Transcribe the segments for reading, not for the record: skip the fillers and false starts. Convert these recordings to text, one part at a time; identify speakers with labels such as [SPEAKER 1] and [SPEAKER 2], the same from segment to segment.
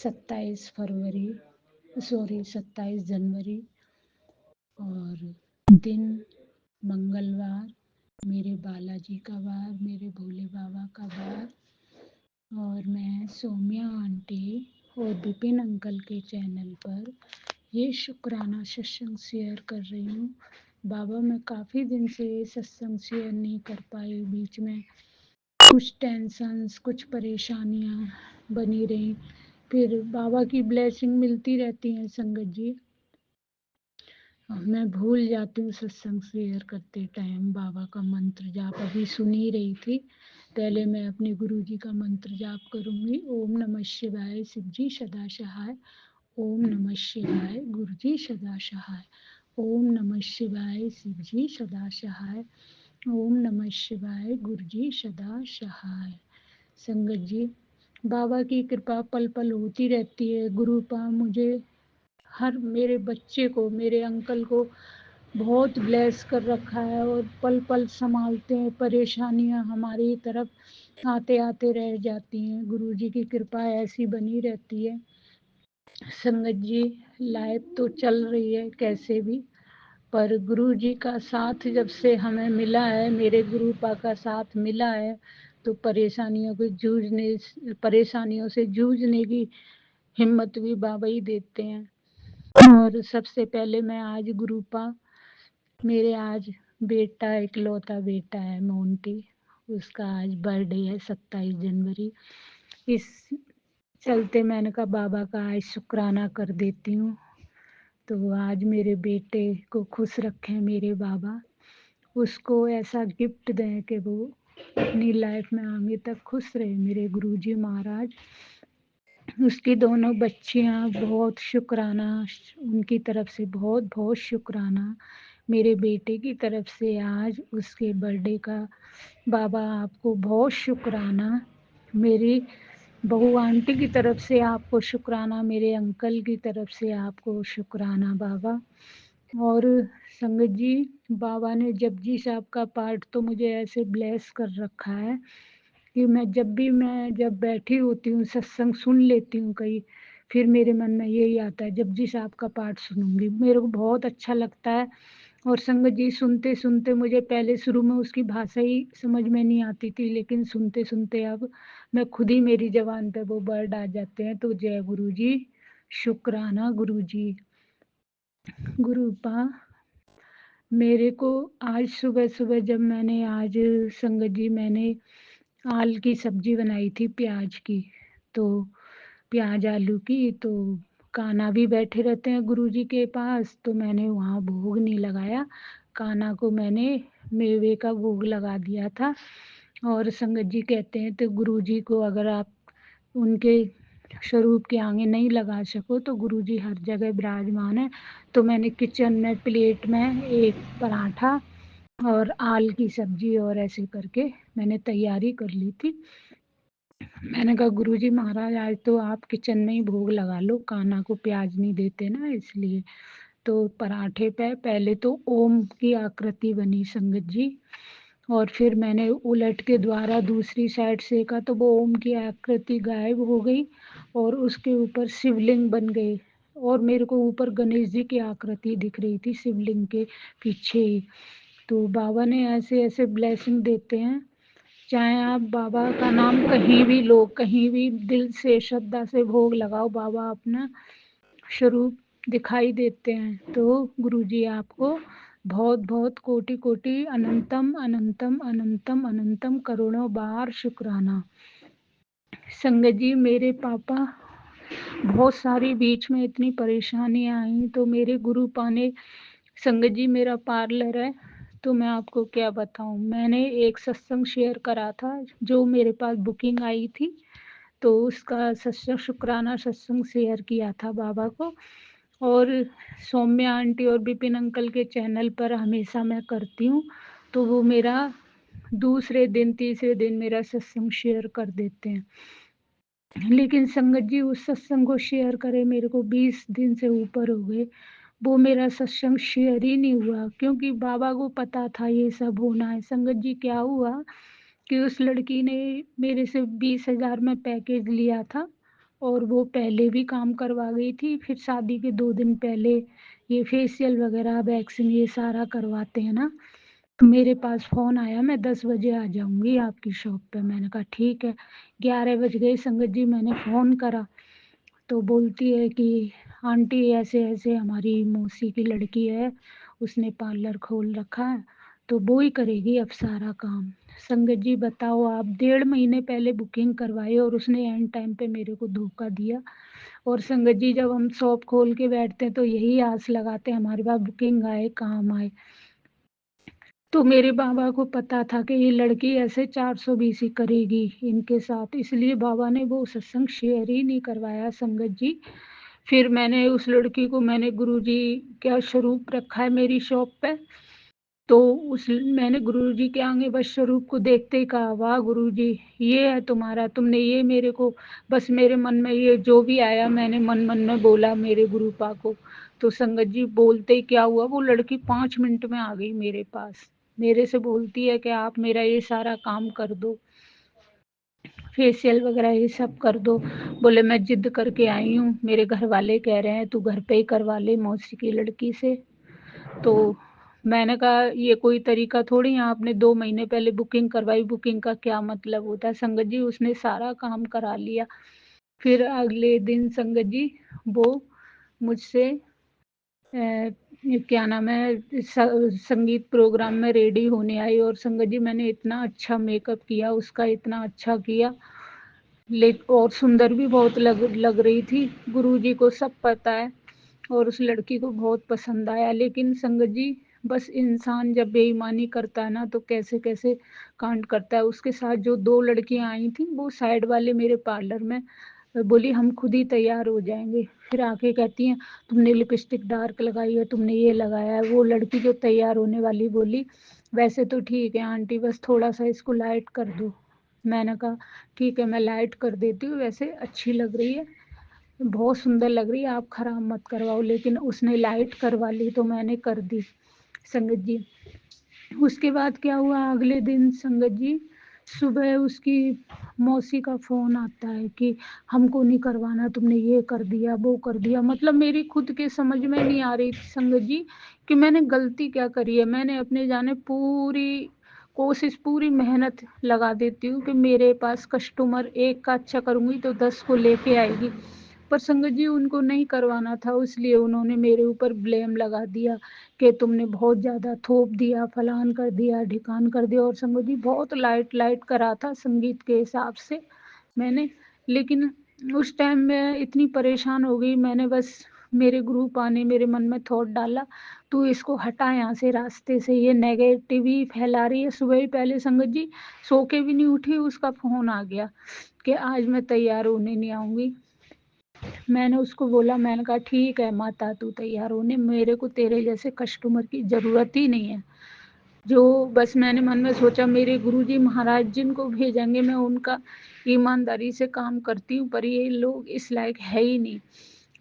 [SPEAKER 1] 27 फरवरी 27 जनवरी और दिन मंगलवार, मेरे बालाजी का वार, मेरे भोले बाबा का वार। और मैं सौम्या आंटी और विपिन अंकल के चैनल पर ये शुक्राना सत्संग शेयर कर रही हूँ। बाबा, मैं काफ़ी दिन से सत्संग शेयर नहीं कर पाई, बीच में कुछ टेंशन्स, कुछ परेशानियाँ बनी रही, फिर बाबा की ब्लेसिंग मिलती रहती है संगत जी। मैं भूल जाती हूँ सत्संग शेयर करते टाइम बाबा का मंत्र जाप। अभी सुन ही रही थी, पहले मैं अपने गुरु जी का मंत्र जाप करूँगी। ओम नमः शिवाय, शिव जी सदा सहाय। ओम नमः शिवाय, गुरु जी सदा सहाय। ओम नमः शिवाय, शिव जी सदा सहाय। ओम नमः शिवाय, गुरु जी सदा सहाय। संगत जी, बाबा की कृपा पल पल होती रहती है। गुरु पा मुझे हर मेरे बच्चे को, मेरे अंकल को बहुत ब्लेस कर रखा है और पल पल संभालते हैं। परेशानियां हमारी तरफ आते आते रह जाती हैं, गुरुजी की कृपा ऐसी बनी रहती है। संगत जी, लाइफ तो चल रही है कैसे भी, पर गुरुजी का साथ जब से हमें मिला है, मेरे गुरुपा का साथ मिला है, तो परेशानियों से जूझने की हिम्मत भी बाबा ही देते हैं। और सबसे पहले मैं आज गुरुपा, मेरे आज बेटा, इकलौता बेटा है मोंटी, उसका आज बर्थडे है 27 जनवरी। इस चलते मैंने कहा बाबा का आज शुक्राना कर देती हूँ। तो आज मेरे बेटे को खुश रखें मेरे बाबा, उसको ऐसा गिफ्ट दें कि वो अपनी लाइफ में आगे तक खुश रहे मेरे गुरुजी महाराज। उसकी दोनों बच्चियां, बहुत शुक्राना उनकी तरफ से, बहुत बहुत शुक्राना मेरे बेटे की तरफ से आज उसके बर्थडे का। बाबा आपको बहुत शुक्राना, मेरी बहू आंटी की तरफ से आपको शुक्राना, मेरे अंकल की तरफ से आपको शुक्राना बाबा। और संगत जी, बाबा ने जपजी साहब का पाठ तो मुझे ऐसे ब्लेस कर रखा है कि मैं जब बैठी होती हूँ, सत्संग सुन लेती हूँ कहीं, फिर मेरे मन में यही आता है जपजी साहब का पाठ सुनूंगी, मेरे को बहुत अच्छा लगता है। और संगत जी, सुनते सुनते मुझे पहले शुरू में उसकी भाषा ही समझ में नहीं आती थी, लेकिन सुनते सुनते अब मैं खुद ही, मेरी जबान पे वो वर्ड आ जाते हैं। तो जय गुरु जी, शुक्राना गुरु जी। गुरुपा, मेरे को आज सुबह सुबह जब मैंने आज संगत जी, मैंने आल की सब्जी बनाई थी प्याज की, तो प्याज आलू की, तो कान्हा भी बैठे रहते हैं गुरुजी के पास, तो मैंने वहाँ भोग नहीं लगाया, कान्हा को मैंने मेवे का भोग लगा दिया था। और संगत जी कहते हैं तो गुरुजी को अगर आप उनके स्वरूप के आगे नहीं लगा सको तो गुरुजी हर जगह विराजमान है। तो मैंने किचन में प्लेट में एक पराठा और आल की सब्जी और ऐसे करके मैंने तैयारी कर ली थी। मैंने कहा गुरुजी महाराज, आज तो आप किचन में ही भोग लगा लो, कान्हा को प्याज नहीं देते ना इसलिए। तो पराठे पे पहले तो ओम की आकृति बनी संगत जी, और फिर मैंने उलट के द्वारा दूसरी साइड सेका तो वो ओम की आकृति गायब हो गई और उसके ऊपर शिवलिंग बन गए, और मेरे को ऊपर गणेश जी की आकृति दिख रही थी शिवलिंग के पीछे ही। तो बाबा ने ऐसे ऐसे ब्लेसिंग देते हैं, चाहे आप बाबा का नाम कहीं भी लो, कहीं भी दिल से श्रद्धा से भोग लगाओ, बाबा अपना स्वरूप दिखाई देते हैं। तो गुरुजी आपको बहुत बहुत कोटि कोटि अनंतम अनंतम अनंतम अनंतम करोड़ों बार शुक्राना। संगत जी, मेरे पापा बहुत सारी बीच में इतनी परेशानियां आई, तो मेरे गुरु पाने, संगत जी मेरा पार्लर है, तो मैं आपको क्या बताऊं, मैंने एक सत्संग शेयर करा था जो मेरे पास बुकिंग आई थी, तो उसका सत्संग, शुक्राना सत्संग शेयर किया था बाबा को। और सौम्या आंटी और विपिन अंकल के चैनल पर हमेशा मैं करती हूँ, तो वो मेरा दूसरे दिन तीसरे दिन मेरा सत्संग शेयर कर देते हैं। लेकिन संगत जी, उस सत्संग को शेयर करे मेरे को 20 दिन से ऊपर हो गए, वो मेरा सत्संग शेयर ही नहीं हुआ, क्योंकि बाबा को पता था ये सब होना है। संगत जी, क्या हुआ कि उस लड़की ने मेरे से 20,000 में पैकेज लिया था और वो पहले भी काम करवा गई थी, फिर शादी के 2 दिन पहले ये फेशियल वगैरह, वैक्सिंग ये सारा करवाते हैं ना, तो मेरे पास फ़ोन आया, मैं 10 बजे आ जाऊँगी आपकी शॉप पे। मैंने कहा ठीक है। 11 बज गए संगत जी, मैंने फ़ोन करा, तो बोलती है कि आंटी ऐसे-ऐसे हमारी मौसी की लड़की है, उसने पार्लर खोल रखा है, तो वो ही करेगी अब सारा काम। संगत जी बताओ आप, 1.5 महीने पहले बुकिंग करवाई और उसने एंड टाइम पे मेरे को धोखा दिया। और संगत जी जब हम शॉप खोल के बैठते हैं तो यही आस लगाते हैं हमारे पास बुकिंग आए, काम आए। तो मेरे बाबा को पता था कि ये लड़की ऐसे 420 ही करेगी इनके साथ, इसलिए बाबा ने वो सत्संग शेयर ही नहीं करवाया संगत जी। फिर मैंने उस लड़की को मैंने गुरुजी का स्वरूप रखा है मेरी शॉप पे, तो उस मैंने गुरुजी के आगे बस स्वरूप को देखते ही कहा, वाह गुरुजी, ये है तुम्हारा, तुमने ये मेरे को बस मेरे मन में ये जो भी आया मैंने मन-मन में बोला मेरे गुरुपा को। तो संगत जी बोलते ही क्या हुआ, वो लड़की 5 मिनट में आ गई मेरे पास। मेरे से बोलती है कि आप मेरा ये सारा काम कर दो, फेशियल वगैरह ये सब कर दो। बोले मैं ज़िद करके आई हूँ, मेरे घर वाले कह रहे हैं तू घर पे ही करवा ले मौसी की लड़की से। तो मैंने कहा ये कोई तरीका थोड़ी है, आपने 2 महीने पहले बुकिंग करवाई, बुकिंग का क्या मतलब होता है? संगत जी उसने सारा काम करा लिया। फिर अगले दिन संगत जी वो मुझसे ये क्या नाम है संगीत प्रोग्राम में रेडी होने आई और संगत जी मैंने इतना अच्छा मेकअप किया, उसका इतना अच्छा किया और सुंदर भी बहुत लग रही थी। गुरुजी को सब पता है और उस लड़की को बहुत पसंद आया। लेकिन संगत जी बस इंसान जब बेईमानी करता है ना तो कैसे-कैसे कांड करता है। उसके साथ जो 2 लड़कियाँ आई थीं वो साइड वाले मेरे पार्लर में बोली हम खुद ही तैयार हो जाएँगे। फिर आके कहती हैं तुमने लिपस्टिक डार्क लगाई है, तुमने ये लगाया है। वो लड़की जो तैयार होने वाली बोली वैसे तो ठीक है आंटी, बस थोड़ा-सा इसको लाइट कर दो। मैंने कहा ठीक है मैं लाइट कर देती हूँ, वैसे अच्छी लग रही है, बहुत सुंदर लग रही है, आप खराब मत करवाओ। लेकिन उसने लाइट करवा ली तो मैंने कर दी संगत जी। उसके बाद क्या हुआ अगले दिन संगत जी, सुबह उसकी मौसी का फ़ोन आता है कि हमको नहीं करवाना, तुमने ये कर दिया, वो कर दिया। मतलब मेरी खुद के समझ में नहीं आ रही थी संगत जी कि मैंने गलती क्या करी है। मैंने अपने जाने पूरी कोशिश, पूरी मेहनत लगा देती हूँ कि मेरे पास कस्टमर एक का अच्छा करूँगी तो 10 को लेके आएगी। पर संगत जी उनको नहीं करवाना था इसलिए उन्होंने मेरे ऊपर ब्लेम लगा दिया कि तुमने बहुत ज़्यादा थोप दिया, फलान कर दिया, ढिकान कर दिया और संगत जी बहुत लाइट करा था संगीत के हिसाब से मैंने। लेकिन उस टाइम मैं इतनी परेशान हो गई, मैंने बस मेरे गुरुपा ने मेरे मन में थॉट डाला, तू इसको हटा यहाँ से रास्ते से, ये नेगेटिव ही फैला रही है। सुबह ही पहले संगत जी सो के भी नहीं उठी, उसका फ़ोन आ गया कि आज मैं तैयार होने नहीं आऊँगी। मैंने उसको बोला, मैंने कहा ठीक है माता तू तैयार होने, मेरे को तेरे जैसे कस्टमर की ज़रूरत ही नहीं है। जो बस मैंने मन में सोचा मेरे गुरुजी महाराज जिनको भेजेंगे मैं उनका ईमानदारी से काम करती हूँ, पर ये लोग इस लायक है ही नहीं।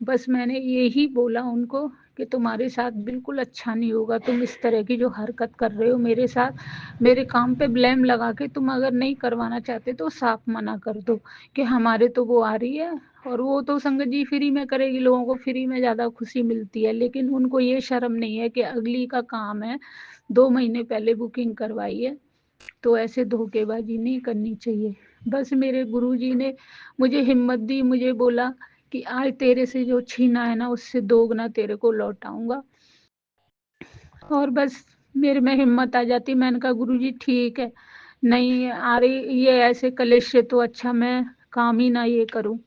[SPEAKER 1] बस मैंने यही बोला उनको कि तुम्हारे साथ बिल्कुल अच्छा नहीं होगा, तुम इस तरह की जो हरकत कर रहे हो मेरे साथ, मेरे काम पे ब्लेम लगा के तुम अगर नहीं करवाना चाहते तो साफ मना कर दो कि हमारे तो वो आ रही है और वो तो संगत जी फ्री में करेगी, लोगों को फ्री में ज़्यादा खुशी मिलती है। लेकिन उनको ये शर्म नहीं है कि अगली का काम है, 2 महीने पहले बुकिंग करवाई है, तो ऐसे धोखेबाज़ी नहीं करनी चाहिए। बस मेरे गुरुजी ने मुझे हिम्मत दी, मुझे बोला कि आज तेरे से जो छीना है ना उससे दोगुना तेरे को लौटाऊँगा। और बस मेरे में हिम्मत आ जाती, मैंने कहा गुरुजी ठीक है, नहीं आ रही ये ऐसे कलेश से तो अच्छा मैं काम ही ना ये करूँ।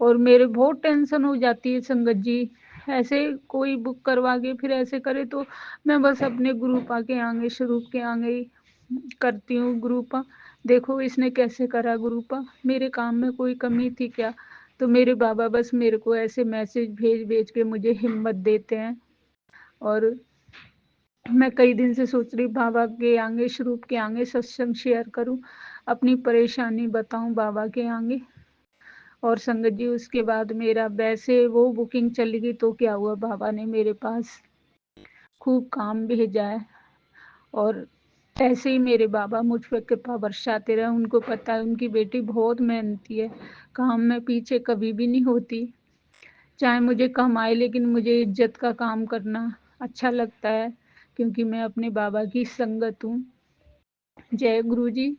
[SPEAKER 1] और मेरे बहुत टेंशन हो जाती है संगत जी, ऐसे कोई बुक करवा के फिर ऐसे करे तो मैं बस अपने गुरुपा के आगे, स्वरूप के आगे ही करती हूँ। गुरुपा देखो इसने कैसे करा, गुरुपा मेरे काम में कोई कमी थी क्या? तो मेरे बाबा बस मेरे को ऐसे मैसेज भेज-भेज के मुझे हिम्मत देते हैं और मैं कई दिन से सोच रही बाबा के आगे, स्वरूप के आगे सत्संग शेयर करूँ, अपनी परेशानी बताऊँ बाबा के आगे। और संगत जी उसके बाद मेरा वैसे वो बुकिंग चली गई तो क्या हुआ, बाबा ने मेरे पास खूब काम भेजा है और ऐसे ही मेरे बाबा मुझ पे कृपा बरसाते रहे, उनको पता है उनकी बेटी बहुत मेहनती है, काम में पीछे कभी भी नहीं होती। चाहे मुझे कम आए लेकिन मुझे इज़्ज़त का काम करना अच्छा लगता है, क्योंकि मैं अपने बाबा की संगत हूँ। जय गुरुजी,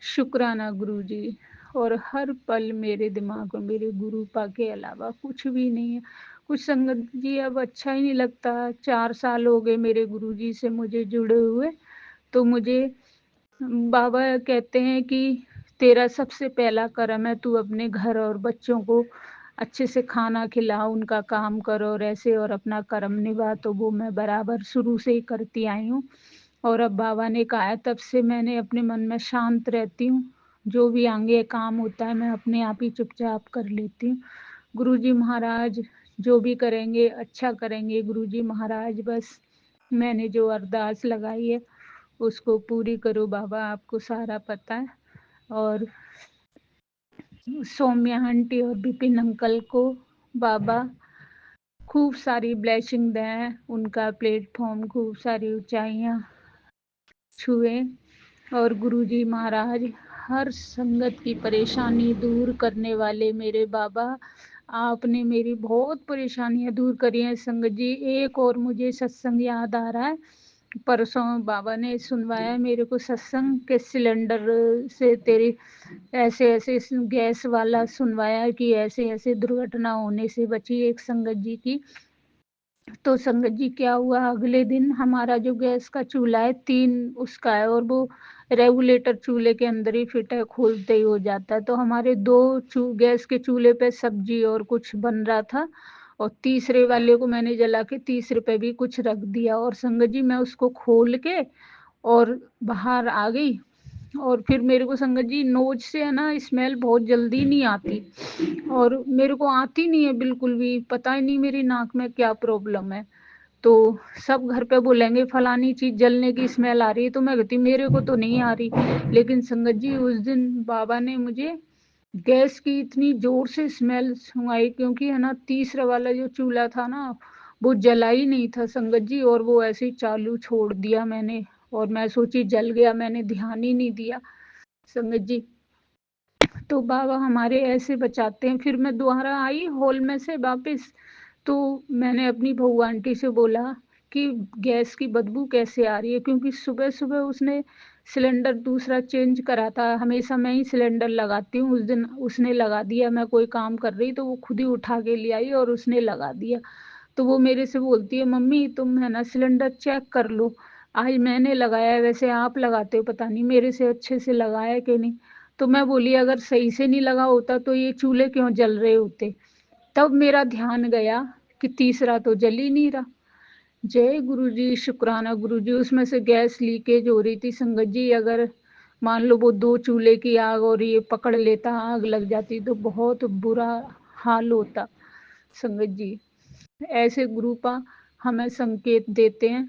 [SPEAKER 1] शुक्राना गुरुजी। और हर पल मेरे दिमाग में मेरे गुरुपा के अलावा कुछ भी नहीं है। कुछ संगत जी अब अच्छा ही नहीं लगता, 4 साल हो गए मेरे गुरुजी से मुझे जुड़े हुए, तो मुझे बाबा कहते हैं कि तेरा सबसे पहला कर्म है तू अपने घर और बच्चों को अच्छे से खाना खिला, उनका काम कर और ऐसे और अपना कर्म निभा, तो वो मैं बराबर शुरू से ही करती आई हूँ। और अब बाबा ने कहा है तब से मैंने अपने मन में शांत रहती हूँ, जो भी आगे काम होता है मैं अपने आप ही चुपचाप कर लेती हूँ। गुरुजी महाराज जो भी करेंगे अच्छा करेंगे, गुरुजी महाराज बस मैंने जो अरदास लगाई है उसको पूरी करो बाबा, आपको सारा पता है। और सौम्या आंटी और विपिन अंकल को बाबा खूब सारी ब्लेसिंग दें, उनका प्लेटफॉर्म खूब सारी ऊंचाइयां छुए। और गुरुजी महाराज हर संगत की परेशानी दूर करने वाले मेरे बाबा, आपने मेरी बहुत परेशानियां दूर करी हैं संगत जी। एक और मुझे सत्संग याद आ रहा है, परसों बाबा ने सुनवाया मेरे को सत्संग के सिलेंडर से तेरी ऐसे ऐसे गैस वाला सुनवाया कि ऐसे ऐसे दुर्घटना होने से बची एक संगत जी की। तो संगत जी क्या हुआ, अगले दिन हमारा जो गैस का चूल्हा है 3 उसका है और वो रेगुलेटर चूल्हे के अंदर ही फिट है, खोलते ही हो जाता है। तो हमारे 2 गैस के चूल्हे पे सब्जी और कुछ बन रहा था और तीसरे वाले को मैंने जला के तीसरे पे भी कुछ रख दिया और संगत जी मैं उसको खोल के और बाहर आ गई। और फिर मेरे को संगत जी नोज से है ना स्मेल बहुत जल्दी नहीं आती और मेरे को आती नहीं है बिल्कुल भी, पता ही नहीं मेरी नाक में क्या प्रॉब्लम है। तो सब घर पे बोलेंगे फलानी चीज जलने की स्मेल आ रही है, तो मैं कहती मेरे को तो नहीं आ रही। लेकिन संगत जी उस दिन बाबा ने मुझे गैस की इतनी जोर से स्मेल सुनाई, क्योंकि है ना तीसरा वाला जो चूल्हा था ना वो जला ही नहीं था संगत जी, और वो ऐसे ही चालू छोड़ दिया मैंने और मैं सोची जल गया, मैंने ध्यान ही नहीं दिया संगत जी। तो बाबा हमारे ऐसे बचाते हैं। फिर मैं दोबारा आई हॉल में से वापस, तो मैंने अपनी बहू आंटी से बोला कि गैस की बदबू कैसे आ रही है, क्योंकि सुबह सुबह उसने सिलेंडर दूसरा चेंज करा था, हमेशा मैं ही सिलेंडर लगाती हूँ, उस दिन उसने लगा दिया, मैं कोई काम कर रही तो वो खुद ही उठा के ले आई और उसने लगा दिया। तो वो मेरे से बोलती है मम्मी तुम है ना सिलेंडर चेक कर लो, आज मैंने लगाया है, वैसे आप लगाते हो पता नहीं मेरे से अच्छे से लगाया है कि नहीं। तो मैं बोली अगर सही से नहीं लगा होता तो ये चूल्हे क्यों जल रहे होते। तब मेरा ध्यान गया कि तीसरा तो जल ही नहीं रहा। जय गुरुजी, शुक्राना गुरुजी। उसमें से गैस लीकेज हो रही थी संगत जी, अगर मान लो वो 2 चूल्हे की आग और ये पकड़ लेता, आग लग जाती तो बहुत बुरा हाल होता संगत जी। ऐसे गुरुपा हमें संकेत देते हैं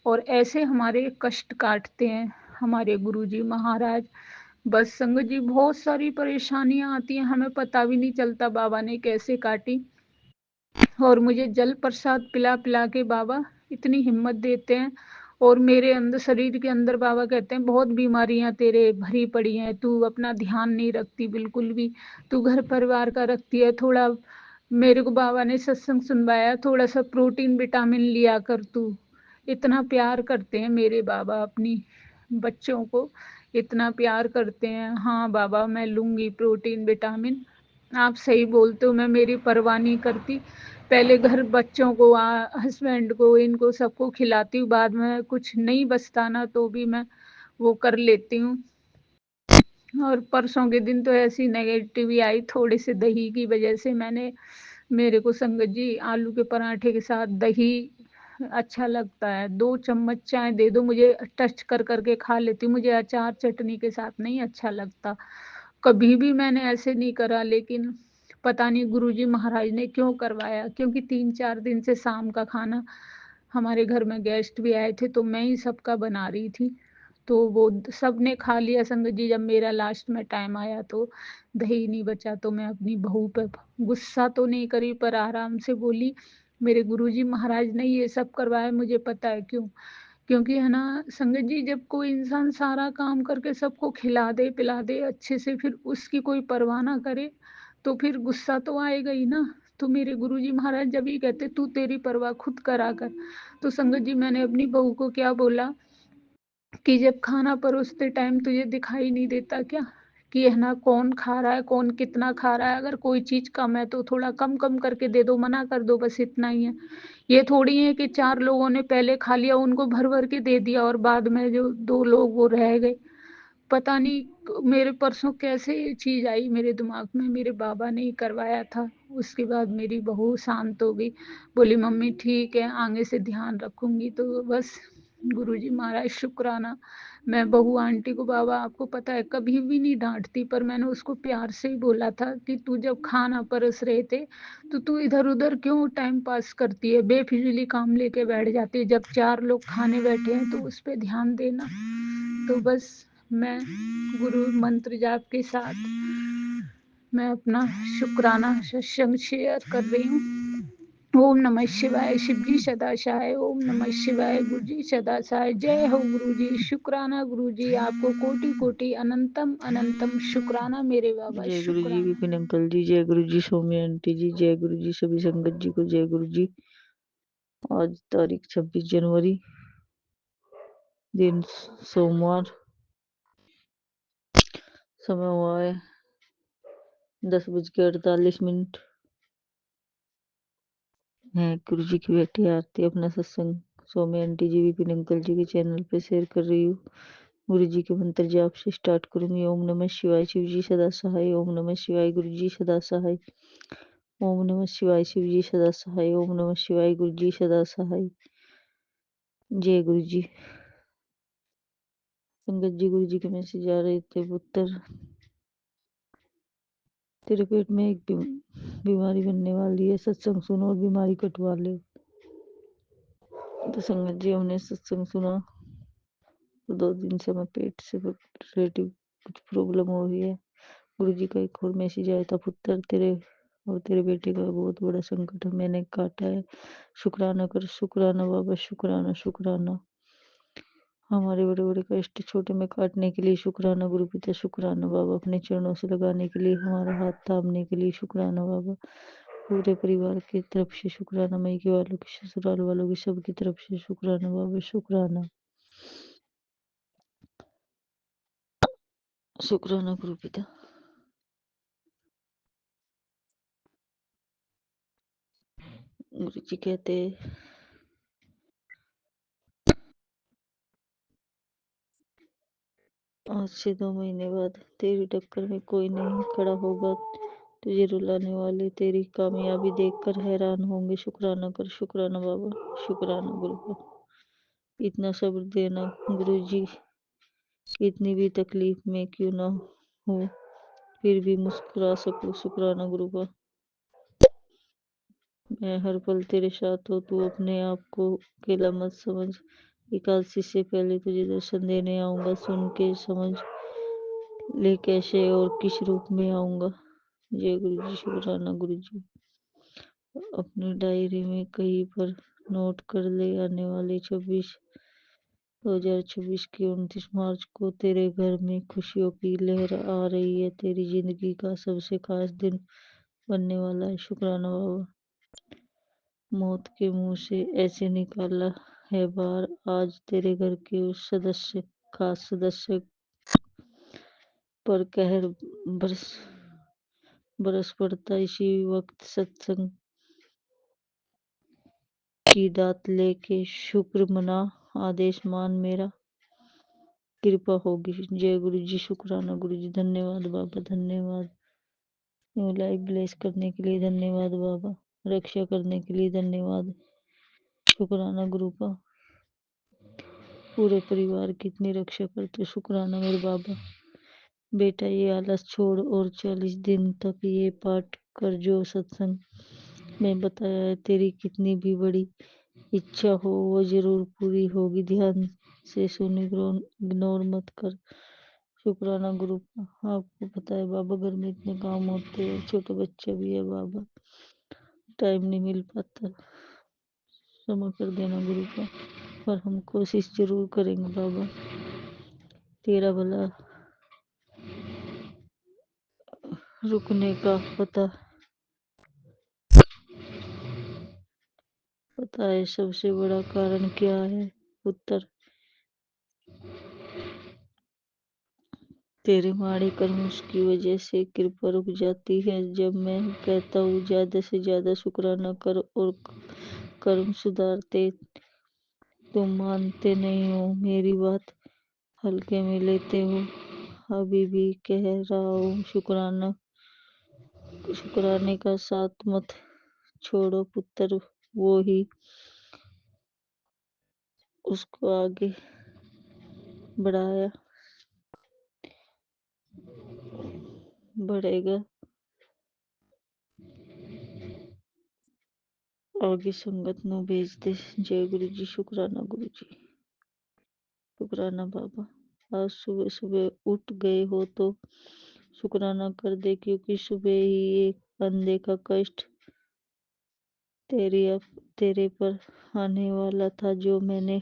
[SPEAKER 1] और ऐसे हमारे कष्ट काटते हैं हमारे गुरुजी महाराज। बस संगत जी बहुत सारी परेशानियां आती हैं, हमें पता भी नहीं चलता बाबा ने कैसे काटी। और मुझे जल प्रसाद पिला पिला के बाबा इतनी हिम्मत देते हैं। और मेरे अंदर शरीर के अंदर बाबा कहते हैं बहुत बीमारियां तेरे भरी पड़ी हैं, तू अपना ध्यान नहीं रखती बिल्कुल भी, तू घर परिवार का रखती है थोड़ा। मेरे को बाबा ने सत्संग सुनवाया, थोड़ा सा प्रोटीन विटामिन लिया कर तू। इतना प्यार करते हैं मेरे बाबा अपनी बच्चों को, इतना प्यार करते हैं। हाँ बाबा मैं लूंगी प्रोटीन विटामिन, आप सही बोलते हो, मैं मेरी परवाह नहीं करती, पहले घर बच्चों को हस्बैंड को इनको सबको खिलाती हूँ, बाद में कुछ नहीं बचता ना तो भी मैं वो कर लेती हूँ। और परसों के दिन तो ऐसी नेगेटिव आई थोड़े से दही की वजह से, मैंने मेरे को संगत जी आलू के पराठे के साथ दही अच्छा लगता है, 2 चम्मच चाय दे दो मुझे, टच कर करके खा लेती हूँ, मुझे अचार चटनी के साथ नहीं अच्छा लगता। कभी भी मैंने ऐसे नहीं करा, लेकिन पता नहीं गुरुजी महाराज ने क्यों करवाया, क्योंकि 3-4 दिन से शाम का खाना हमारे घर में गेस्ट भी आए थे तो मैं ही सबका बना रही थी, तो वो सबने खा लिया संगत जी। जब मेरा लास्ट में टाइम आया तो दही नहीं बचा, तो मैं अपनी बहू पे गुस्सा तो नहीं करी पर आराम से बोली मेरे गुरुजी महाराज ने ये सब करवाया, मुझे पता है क्यों, क्योंकि है ना संगत जी, जब कोई इंसान सारा काम करके सबको खिला दे पिला दे अच्छे से, फिर उसकी कोई परवाह ना करे, तो फिर गुस्सा तो आएगा ही ना। तो मेरे गुरुजी महाराज जब ही कहते तू तेरी परवाह खुद करा कर। तो संगत जी मैंने अपनी बहू को क्या बोला कि जब खाना परोसते टाइम तुझे दिखाई नहीं देता क्या कि है ना कौन खा रहा है, कौन कितना खा रहा है। अगर कोई चीज़ कम है तो थोड़ा कम कम करके दे दो, मना कर दो, बस इतना ही है। ये थोड़ी है कि 4 लोगों ने पहले खा लिया, उनको भर-भर के दे दिया और बाद में जो 2 लोग वो रह गए। पता नहीं मेरे परसों कैसे ये चीज़ आई मेरे दिमाग में, मेरे बाबा ने ही करवाया था। उसके बाद मेरी बहू शांत हो गई, बोली मम्मी ठीक है, आगे से ध्यान रखूँगी। तो बस गुरुजी महाराज शुक्राना। मैं बहू आंटी को, बाबा आपको पता है कभी भी नहीं डाँटती, पर मैंने उसको प्यार से ही बोला था कि तू जब खाना परस रहे थे तो तू इधर-उधर क्यों टाइम पास करती है, बेफिज़ूली काम लेके बैठ जाती है। जब 4 लोग खाने बैठे हैं तो उस पे ध्यान देना। तो बस मैं गुरु मंत्र जाप के साथ मैं अपना शुक्राना सत्संग शेयर कर रही हूँ। ओम नमः शिवाय, शिव जी सदा सहाय। ओम नमः शिवाय, गुरु जी सदा सहाय। जय हो गुरु जी, शुक्राना गुरु जी, आपको कोटि कोटि अनंतम अनंतम शुक्राना मेरे बाबा,
[SPEAKER 2] जय गुरु जी
[SPEAKER 1] शुक्राना।
[SPEAKER 2] विपिन अंकल जी, जय गुरु जी सौम्य आंटी जी, जय गुरु जी सभी संगत जी को जय गुरु जी। आज तारीख 26 जनवरी, दिन सोमवार, समय हुआ है 10:48। है गुरु जी की बेटी आरती अपना सत्संग सौम्य आंटी जी विपिन अंकल जी के चैनल पे शेयर कर रही हूँ। गुरु जी के मंत्र जाप से स्टार्ट करूंगी। ओम नमः शिवाय, शिव जी सदा सहाय। ओम नमः शिवाय, गुरु जी सदा सहाय। ओम नमः शिवाय, शिव जी सदा सहाय। ओम नमः शिवाय, गुरु जी सदा सहाय। जय गुरु जी। संगत जी, गुरु जी के मैसेज आ रहे थे, पुत्र तेरे पेट में एक बीमारी बनने वाली है, सत्संग सुनो और बीमारी कटवा ले। तो संगत जी हमने सत्संग सुना, तो 2 दिन से मैं पेट से रिलेटिव कुछ प्रॉब्लम हो रही है। गुरु जी का एक और मैसेज आया था, पुत्र तेरे और तेरे बेटे का बहुत बड़ा संकट है, मैंने काटा है, शुक्राना कर। शुक्राना बाबा, शुक्राना शुक्राना। हमारे बड़े बड़े कष्ट छोटे में काटने के लिए शुक्राना गुरु पिता, शुक्राना बाबा। अपने चरणों से लगाने के लिए, हमारा हाथ थामने के लिए शुक्राना बाबा। पूरे परिवार की तरफ से शुक्राना, मायके वालों की, ससुराल वालों की, सबकी तरफ से शुक्राना बाबा, शुक्राना। शुक्राना गुरु पिता। गुरु जी कहते हैं, आज से 2 महीने बाद तेरी टक्कर में कोई नहीं खड़ा होगा, तुझे रुलाने वाले तेरी कामयाबी देखकर हैरान होंगे। शुक्राना कर। शुक्राना बाबा, शुक्राना गुरु को। इतना सब्र देना गुरु जी, कितनी भी तकलीफ में क्यों ना हो फिर भी मुस्कुरा सकूं। शुक्राना गुरु का। मैं हर पल तेरे साथ हूँ, तू अपने आप को अकेला मत समझ। एकादशी से पहले तुझे दर्शन देने आऊंगा, सुन के समझ ले कैसे और किस रूप में आऊंगा। जय गुरु जी। शुक्राना गुरु जी। अपनी डायरी में कहीं पर नोट कर ले, आने वाले 2026 की 29 मार्च को तेरे घर में खुशियों की लहर आ रही है, तेरी जिंदगी का सबसे खास दिन बनने वाला है। शुक्राना बाबा। मौत के मुंह से ऐसे निकाला है बाहर, आज तेरे घर के उस सदस्य, खास सदस्य पर कहर बरस बरस पड़ता। इसी वक्त सत्संग की दात लेके शुक्र मना, आदेश मान, मेरा कृपा होगी। जय गुरु जी। शुक्राना गुरु जी। धन्यवाद बाबा, धन्यवाद। न्यू लाइफ ब्लेस करने के लिए धन्यवाद बाबा, रक्षा करने के लिए धन्यवाद। शुक्राना गुरु का। पूरे परिवार की इतनी रक्षा करते, शुक्राना मेरे बाबा। बेटा ये आलस छोड़ और 40 दिन तक ये पाठ कर जो सत्संग में बताया है। तेरी कितनी भी बड़ी इच्छा हो वो जरूर पूरी होगी। ध्यान से सुन, इग्नोर मत कर। शुक्राना गुरु का। आपको पता है बाबा, घर में इतने काम होते हैं, छोटे बच्चे भी है बाबा, टाइम नहीं मिल पाता। क्षमा कर देना गुरु का। पर हम कोशिश जरूर करेंगे बाबा, तेरा भला रुकने का पता है सबसे बड़ा कारण क्या है? उत्तर, तेरे माड़े कर्म की वजह से कृपा रुक जाती है। जब मैं कहता हूँ ज्यादा से ज्यादा शुक्राना कर और कर्म सुधारते, तुम मानते नहीं हो, मेरी बात हल्के में लेते हो। अभी भी कह रहा हूँ, शुक्राने का साथ मत छोड़ो पुत्र। वो ही उसको आगे बढ़ाया बढ़ेगा। आगे संगत नु भेज दे। जय गुरु जी। शुक्राना गुरु जी। शुक्राना बाबा। आज सुबह सुबह उठ गए हो तो शुक्राना कर दे, क्योंकि सुबह ही एक अंधे का कष्ट तेरे पर आने वाला था, जो मैंने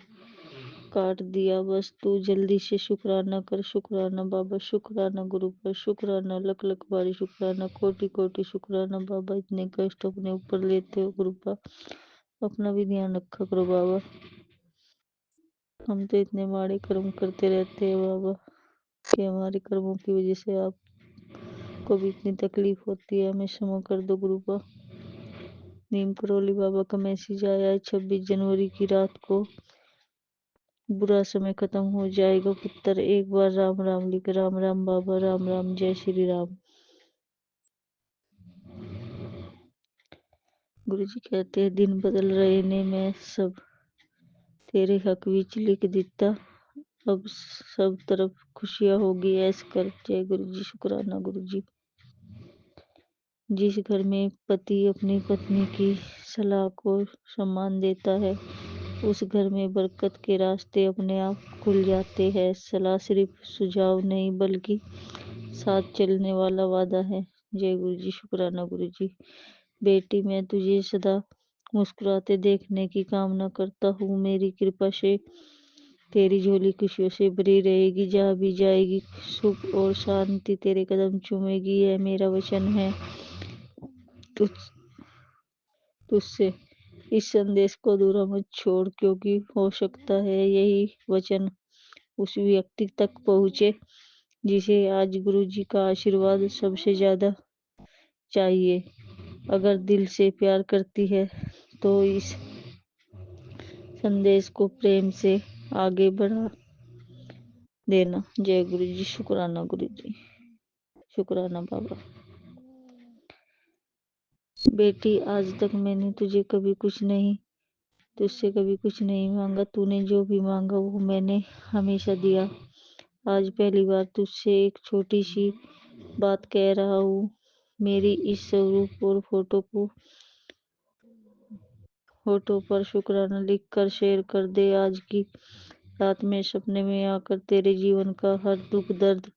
[SPEAKER 2] काट दिया। बस तू जल्दी से शुक्राना कर। शुक्राना बाबा, शुक्राना गुरु पर, शुक्राना लख लख बारी, शुक्राना कोटि कोटि शुक्राना बाबा। इतने कष्ट अपने ऊपर लेते हो गुरु पर, अपना भी ध्यान रखा करो बाबा। हम तो इतने माड़े कर्म करते रहते हैं बाबा, कि हमारे कर्मों की वजह से आपको भी इतनी तकलीफ होती है। हमें क्षमा कर दो गुरु बा। नीम करोली बाबा का मैसेज आया है 26 जनवरी की रात को। बुरा समय खत्म हो जाएगा पुत्र, एक बार राम राम लिख। राम राम बाबा, राम राम, जय श्री राम। गुरु जी कहते हैं दिन बदल रहे ने, मैं सब तेरे हक विच लिख दिता। अब सब तरफ खुशियां होगी, ऐस कर। जय गुरु जी। शुक्राना गुरु जी। जिस घर में पति अपनी पत्नी की सलाह को सम्मान देता है, उस घर में बरकत के रास्ते अपने आप खुल जाते हैं। सलाह सिर्फ सुझाव नहीं, बल्कि साथ चलने वाला वादा है। जय गुरु जी। शुक्राना गुरु जी। बेटी, मैं तुझे सदा मुस्कुराते देखने की कामना करता हूँ। मेरी कृपा से तेरी झोली खुशियों से भरी रहेगी। जहाँ भी जाएगी सुख और शांति तेरे कदम चूमेगी। यह मेरा वचन है तुझ तुझसे। इस संदेश को अधूरा मत छोड़, क्योंकि हो सकता है यही वचन उस व्यक्ति तक पहुँचे जिसे आज गुरु जी का आशीर्वाद सबसे ज्यादा चाहिए। अगर दिल से प्यार करती है तो इस संदेश को प्रेम से आगे बढ़ा देना। जय गुरु जी। शुक्राना गुरु जी। शुक्राना बाबा। बेटी, आज तक मैंने तुझसे कभी कुछ नहीं मांगा। तूने जो भी मांगा वो मैंने हमेशा दिया। आज पहली बार तुझसे एक छोटी सी बात कह रहा हूँ। मेरी इस स्वरूप और फोटो पर शुक्राना लिख कर शेयर कर दे। आज की रात में सपने में आकर तेरे जीवन का हर दुख दर्द,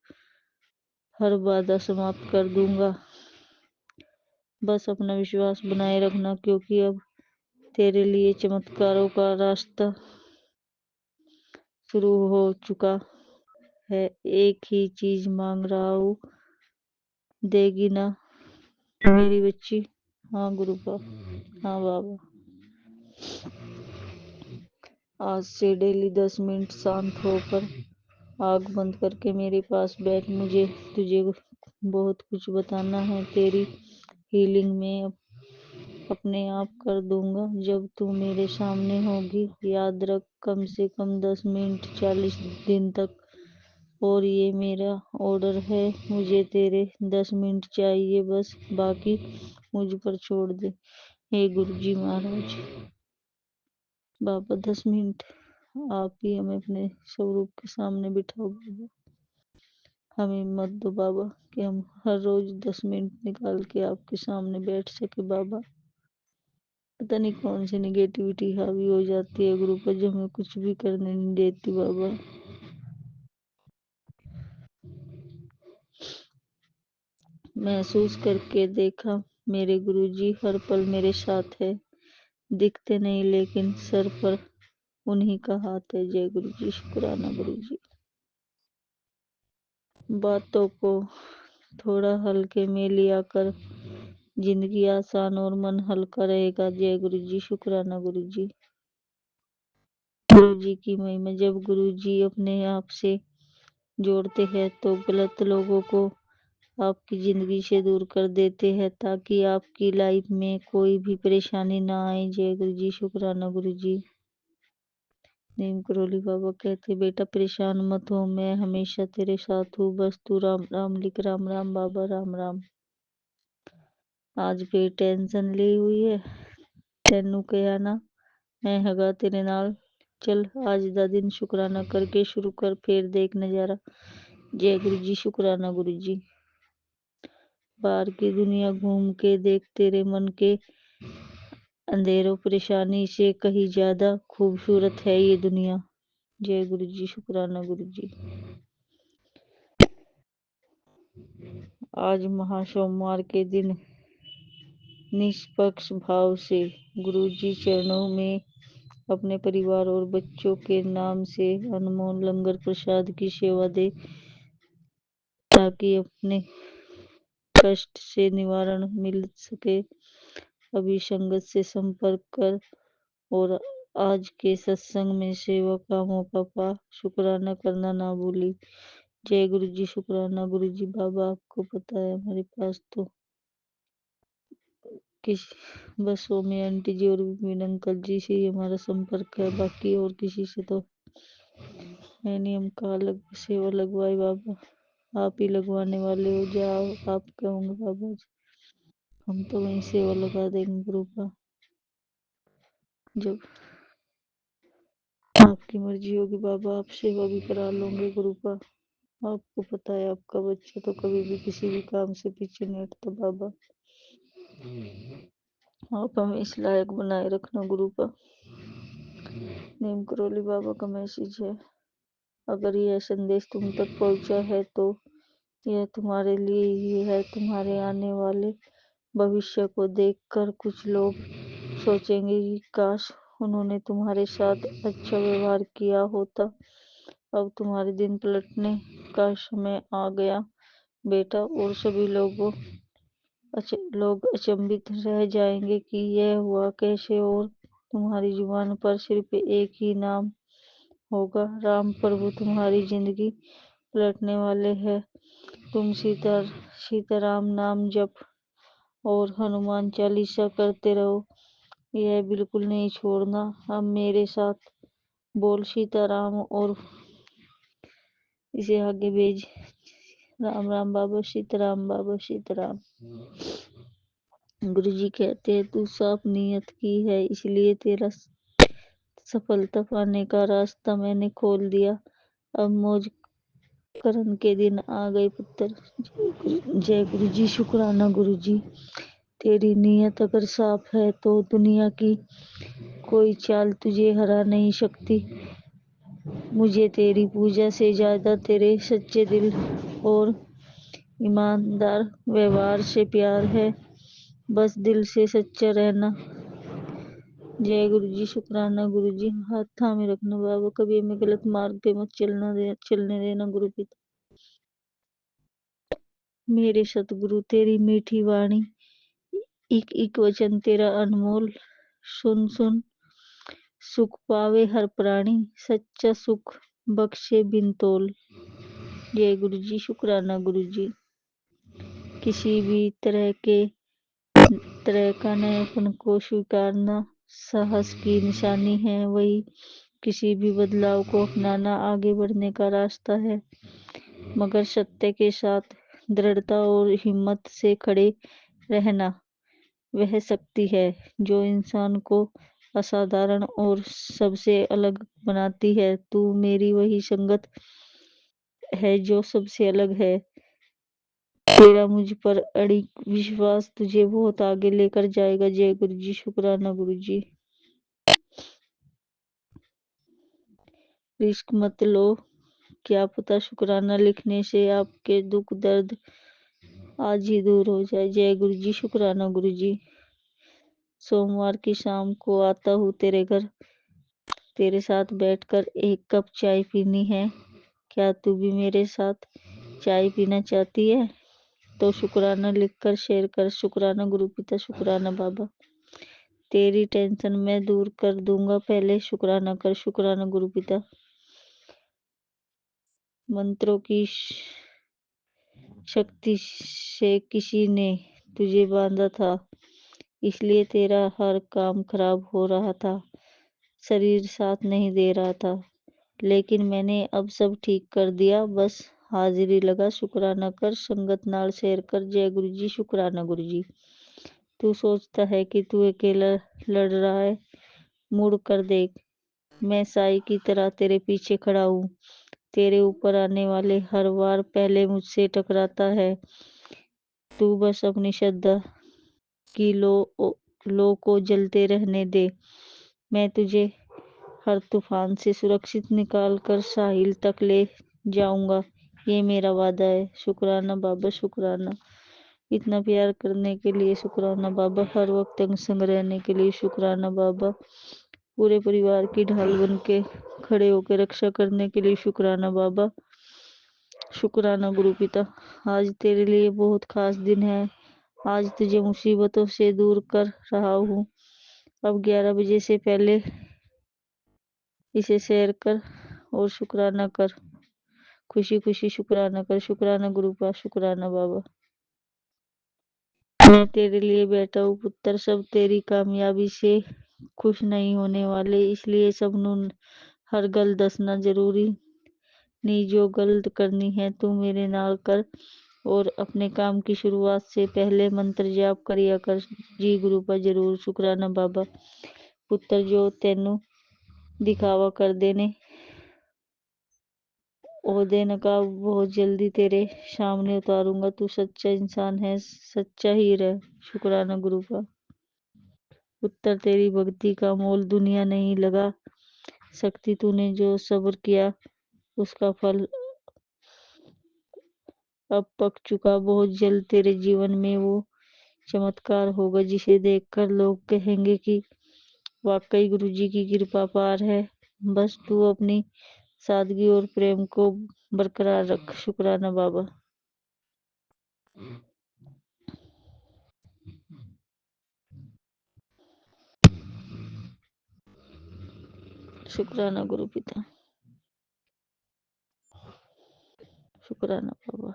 [SPEAKER 2] हर बाधा समाप्त कर दूंगा। बस अपना विश्वास बनाए रखना, क्योंकि अब तेरे लिए चमत्कारों का रास्ता शुरू हो चुका है। एक ही चीज मांग रहा हूँ, देगी ना मेरी बच्ची? हाँ गुरु बाबा। हाँ बाबा। आज से डेली 10 मिनट शांत होकर आग बंद करके मेरे पास बैठ। मुझे तुझे बहुत कुछ बताना है। तेरी हीलिंग में अपने आप कर दूंगा जब तू मेरे सामने होगी। याद रख, कम से कम 10 मिनट, 40 दिन तक। और ये मेरा ऑर्डर है, मुझे तेरे 10 मिनट चाहिए बस, बाकी मुझ पर छोड़ दे। हे गुरु जी महाराज। बाबा 10 मिनट आप ही हमें अपने स्वरूप के सामने बिठाओ बाबा। हमें मत दो बाबा कि हम हर रोज 10 मिनट निकाल के आपके सामने बैठ सके बाबा। पता नहीं कौन सी निगेटिविटी हावी हो जाती है गुरु पर, जो हमें कुछ भी करने नहीं देती बाबा। महसूस करके देखा, मेरे गुरुजी हर पल मेरे साथ है। दिखते नहीं, लेकिन सर पर उन्हीं का हाथ है। जय गुरु जी, शुक्राना गुरु जी। बातों को थोड़ा हल्के में लिया कर, जिंदगी आसान और मन हल्का रहेगा। जय गुरु जी, शुक्राना गुरु जी। गुरु जी की महिमा। जब गुरु जी अपने आप से जोड़ते हैं तो गलत लोगों को आपकी ज़िंदगी से दूर कर देते हैं, ताकि आपकी लाइफ में कोई भी परेशानी ना आए। जय गुरु जी, शुक्राना गुरु जी। नीम करोली बाबा कहते, बेटा परेशान मत हो, मैं हमेशा तेरे साथ हूँ, बस तू राम राम लिख। राम राम बाबा, राम राम। आज भी टेंशन ली हुई है, तेनू कहा ना मैं हगा तेरे नाल। चल आज दा दिन शुक्राना करके शुरू कर, फिर देख नजारा। जय गुरु जी, शुक्राना गुरु जी। बाहर की दुनिया घूम के देख, तेरे मन के अंधेरों परेशानी से कहीं ज्यादा खूबसूरत है ये दुनिया। जय गुरु जी, शुक्राना गुरु जी। आज महासोमवार के दिन निष्पक्ष भाव से गुरु जी चरणों में अपने परिवार और बच्चों के नाम से अनमोल लंगर प्रसाद की सेवा दे, ताकि अपने कष्ट से निवारण मिल सके। अभी संगत से संपर्क कर और आज के सत्संग में सेवा का मौका पा। शुक्राना करना ना भूली। जय गुरु जी, शुक्राना गुरु जी। बाबा आपको पता है हमारे पास तो किस बसों में आंटी जी और विपिन अंकल जी से ही हमारा संपर्क है, बाकी और किसी से तो है नहीं। हम कहाँ सेवा लगवाए बाबा, आप ही लगवाने वाले हो, जाओ आप कहोगे बाबा जी, हम तो वहीं सेवा लगा देंगे गुरु का, जब आपकी मर्जी होगी बाबा। आप सेवा भी करा लोगे गुरु का। आपको पता है आपका बच्चा तो कभी भी किसी भी काम से पीछे नहीं हटता बाबा। आप हमें इस लायक बनाए रखना गुरु का। नीम करोली बाबा का मैसेज है, अगर यह संदेश तुम तक पहुंचा है तो यह तुम्हारे लिए ही है। तुम्हारे आने वाले भविष्य को देखकर कुछ लोग सोचेंगे कि काश उन्होंने तुम्हारे साथ अच्छा व्यवहार किया होता। अब तुम्हारे दिन पलटने का समय आ गया बेटा, और सभी लोग अचंभित रह जाएंगे कि यह हुआ कैसे, और तुम्हारी जुबान पर सिर्फ एक ही नाम होगा, राम। प्रभु तुम्हारी जिंदगी पलटने वाले हैं। तुम सीताराम नाम जप और हनुमान चालीसा करते रहो, यह बिल्कुल नहीं छोड़ना। अब मेरे साथ बोल सीताराम और इसे आगे भेज। राम राम बाबा, सीताराम बाबा, सीताराम। गुरु जी कहते हैं, तू साफ नीयत की है, इसलिए तेरा सफलता पाने का रास्ता मैंने खोल दिया। अब मौज करन के दिन आ गए पुत्र। जय गुरु जी, शुक्राना गुरु जी। तेरी नीयत अगर साफ है तो दुनिया की कोई चाल तुझे हरा नहीं सकती। मुझे तेरी पूजा से ज्यादा तेरे सच्चे दिल और ईमानदार व्यवहार से प्यार है। बस दिल से सच्चा रहना। जय गुरु जी, शुक्राना गुरु जी। हाथ थामे रखना बाबा, कभी हमें गलत मार्ग पे मत चलने देना गुरु पिता। मेरे सतगुरु तेरी मीठी वाणी, एक एक वचन तेरा अनमोल, सुन सुन सुख पावे हर प्राणी, सच्चा सुख बख्शे बिन तोल। जय गुरु जी, शुक्राना गुरु जी। किसी भी तरह का नयापन को स्वीकारना साहस की निशानी है। वही किसी भी बदलाव को अपनाना आगे बढ़ने का रास्ता है। मगर सत्य के साथ दृढ़ता और हिम्मत से खड़े रहना वह शक्ति है जो इंसान को असाधारण और सबसे अलग बनाती है। तू मेरी वही संगत है जो सबसे अलग है। तेरा मुझ पर अड़िग विश्वास तुझे बहुत आगे लेकर जाएगा। जय गुरु जी, शुक्राना गुरु जी। रिस्क मत लो, क्या पता शुक्राना लिखने से आपके दुख दर्द आज ही दूर हो जाए। जय गुरु जी, शुक्राना गुरु जी। सोमवार की शाम को आता हूँ तेरे घर, तेरे साथ बैठकर एक कप चाय पीनी है। क्या तू भी मेरे साथ चाय पीना चाहती है? तो शुक्राना लिखकर शेयर कर। शुक्राना गुरु पिता, शुक्राना बाबा, तेरी टेंशन मैं दूर कर दूंगा। पहले शुक्राना कर। शुक्राना गुरु पिता, मंत्रों की शक्ति से किसी ने तुझे बांधा था, इसलिए तेरा हर काम खराब हो रहा था, शरीर साथ नहीं दे रहा था, लेकिन मैंने अब सब ठीक कर दिया। बस हाजिरी लगा। शुक्राना कर, संगत नाल शेयर कर। जय गुरु जी। शुक्राना गुरु जी। तू सोचता है कि तू अकेला लड़ रहा है, मुड़ कर देख, मैं साई की तरह तेरे पीछे खड़ा हूँ। तेरे ऊपर आने वाले हर वार पहले मुझसे टकराता है। तू बस अपनी श्रद्धा की लो को जलते रहने दे। मैं तुझे हर तूफान से सुरक्षित निकाल कर साहिल तक ले जाऊंगा, ये मेरा वादा है। शुक्राना बाबा, शुक्राना इतना प्यार करने के लिए। शुक्राना बाबा, हर वक्त अंग संग रहने के लिए। शुक्राना बाबा, पूरे परिवार की ढाल बन के खड़े होकर रक्षा करने के लिए। शुक्राना बाबा, शुक्राना गुरु पिता, आज तेरे लिए बहुत खास दिन है। आज तुझे मुसीबतों से दूर कर रहा हूँ। अब 11 बजे से पहले इसे शेयर कर और शुक्राना कर। खुशी खुशी शुक्राना कर। शुक्राना गुरु पा, शुक्राना बाबा, मैं तेरे लिए बैठा हूँ पुत्र। सब तेरी कामयाबी से खुश नहीं होने वाले, इसलिए सबनों हर गल दसना जरूरी नहीं। जो गलत करनी है तू मेरे नाल कर, और अपने काम की शुरुआत से पहले मंत्र जाप करिया कर। जी गुरु पर जरूर। शुक्राना बाबा, पुत्र जो तेनू दिखावा कर देने ओहदे नकाब बहुत जल्दी तेरे सामने उतारूंगा। तू सच्चा इंसान है, सच्चा ही रह। शुक्राना गुरु का। पुत्र तेरी भक्ति का मोल दुनिया नहीं लगा सकती। तूने जो सब्र किया उसका फल अब पक चुका। बहुत जल्द तेरे जीवन में वो चमत्कार होगा जिसे देखकर लोग कहेंगे कि वाकई गुरुजी की कृपा पार है। बस तू अपनी सादगी और प्रेम को बरकरार रख। शुक्राना बाबा, शुक्राना गुरु पिता, शुक्राना बाबा।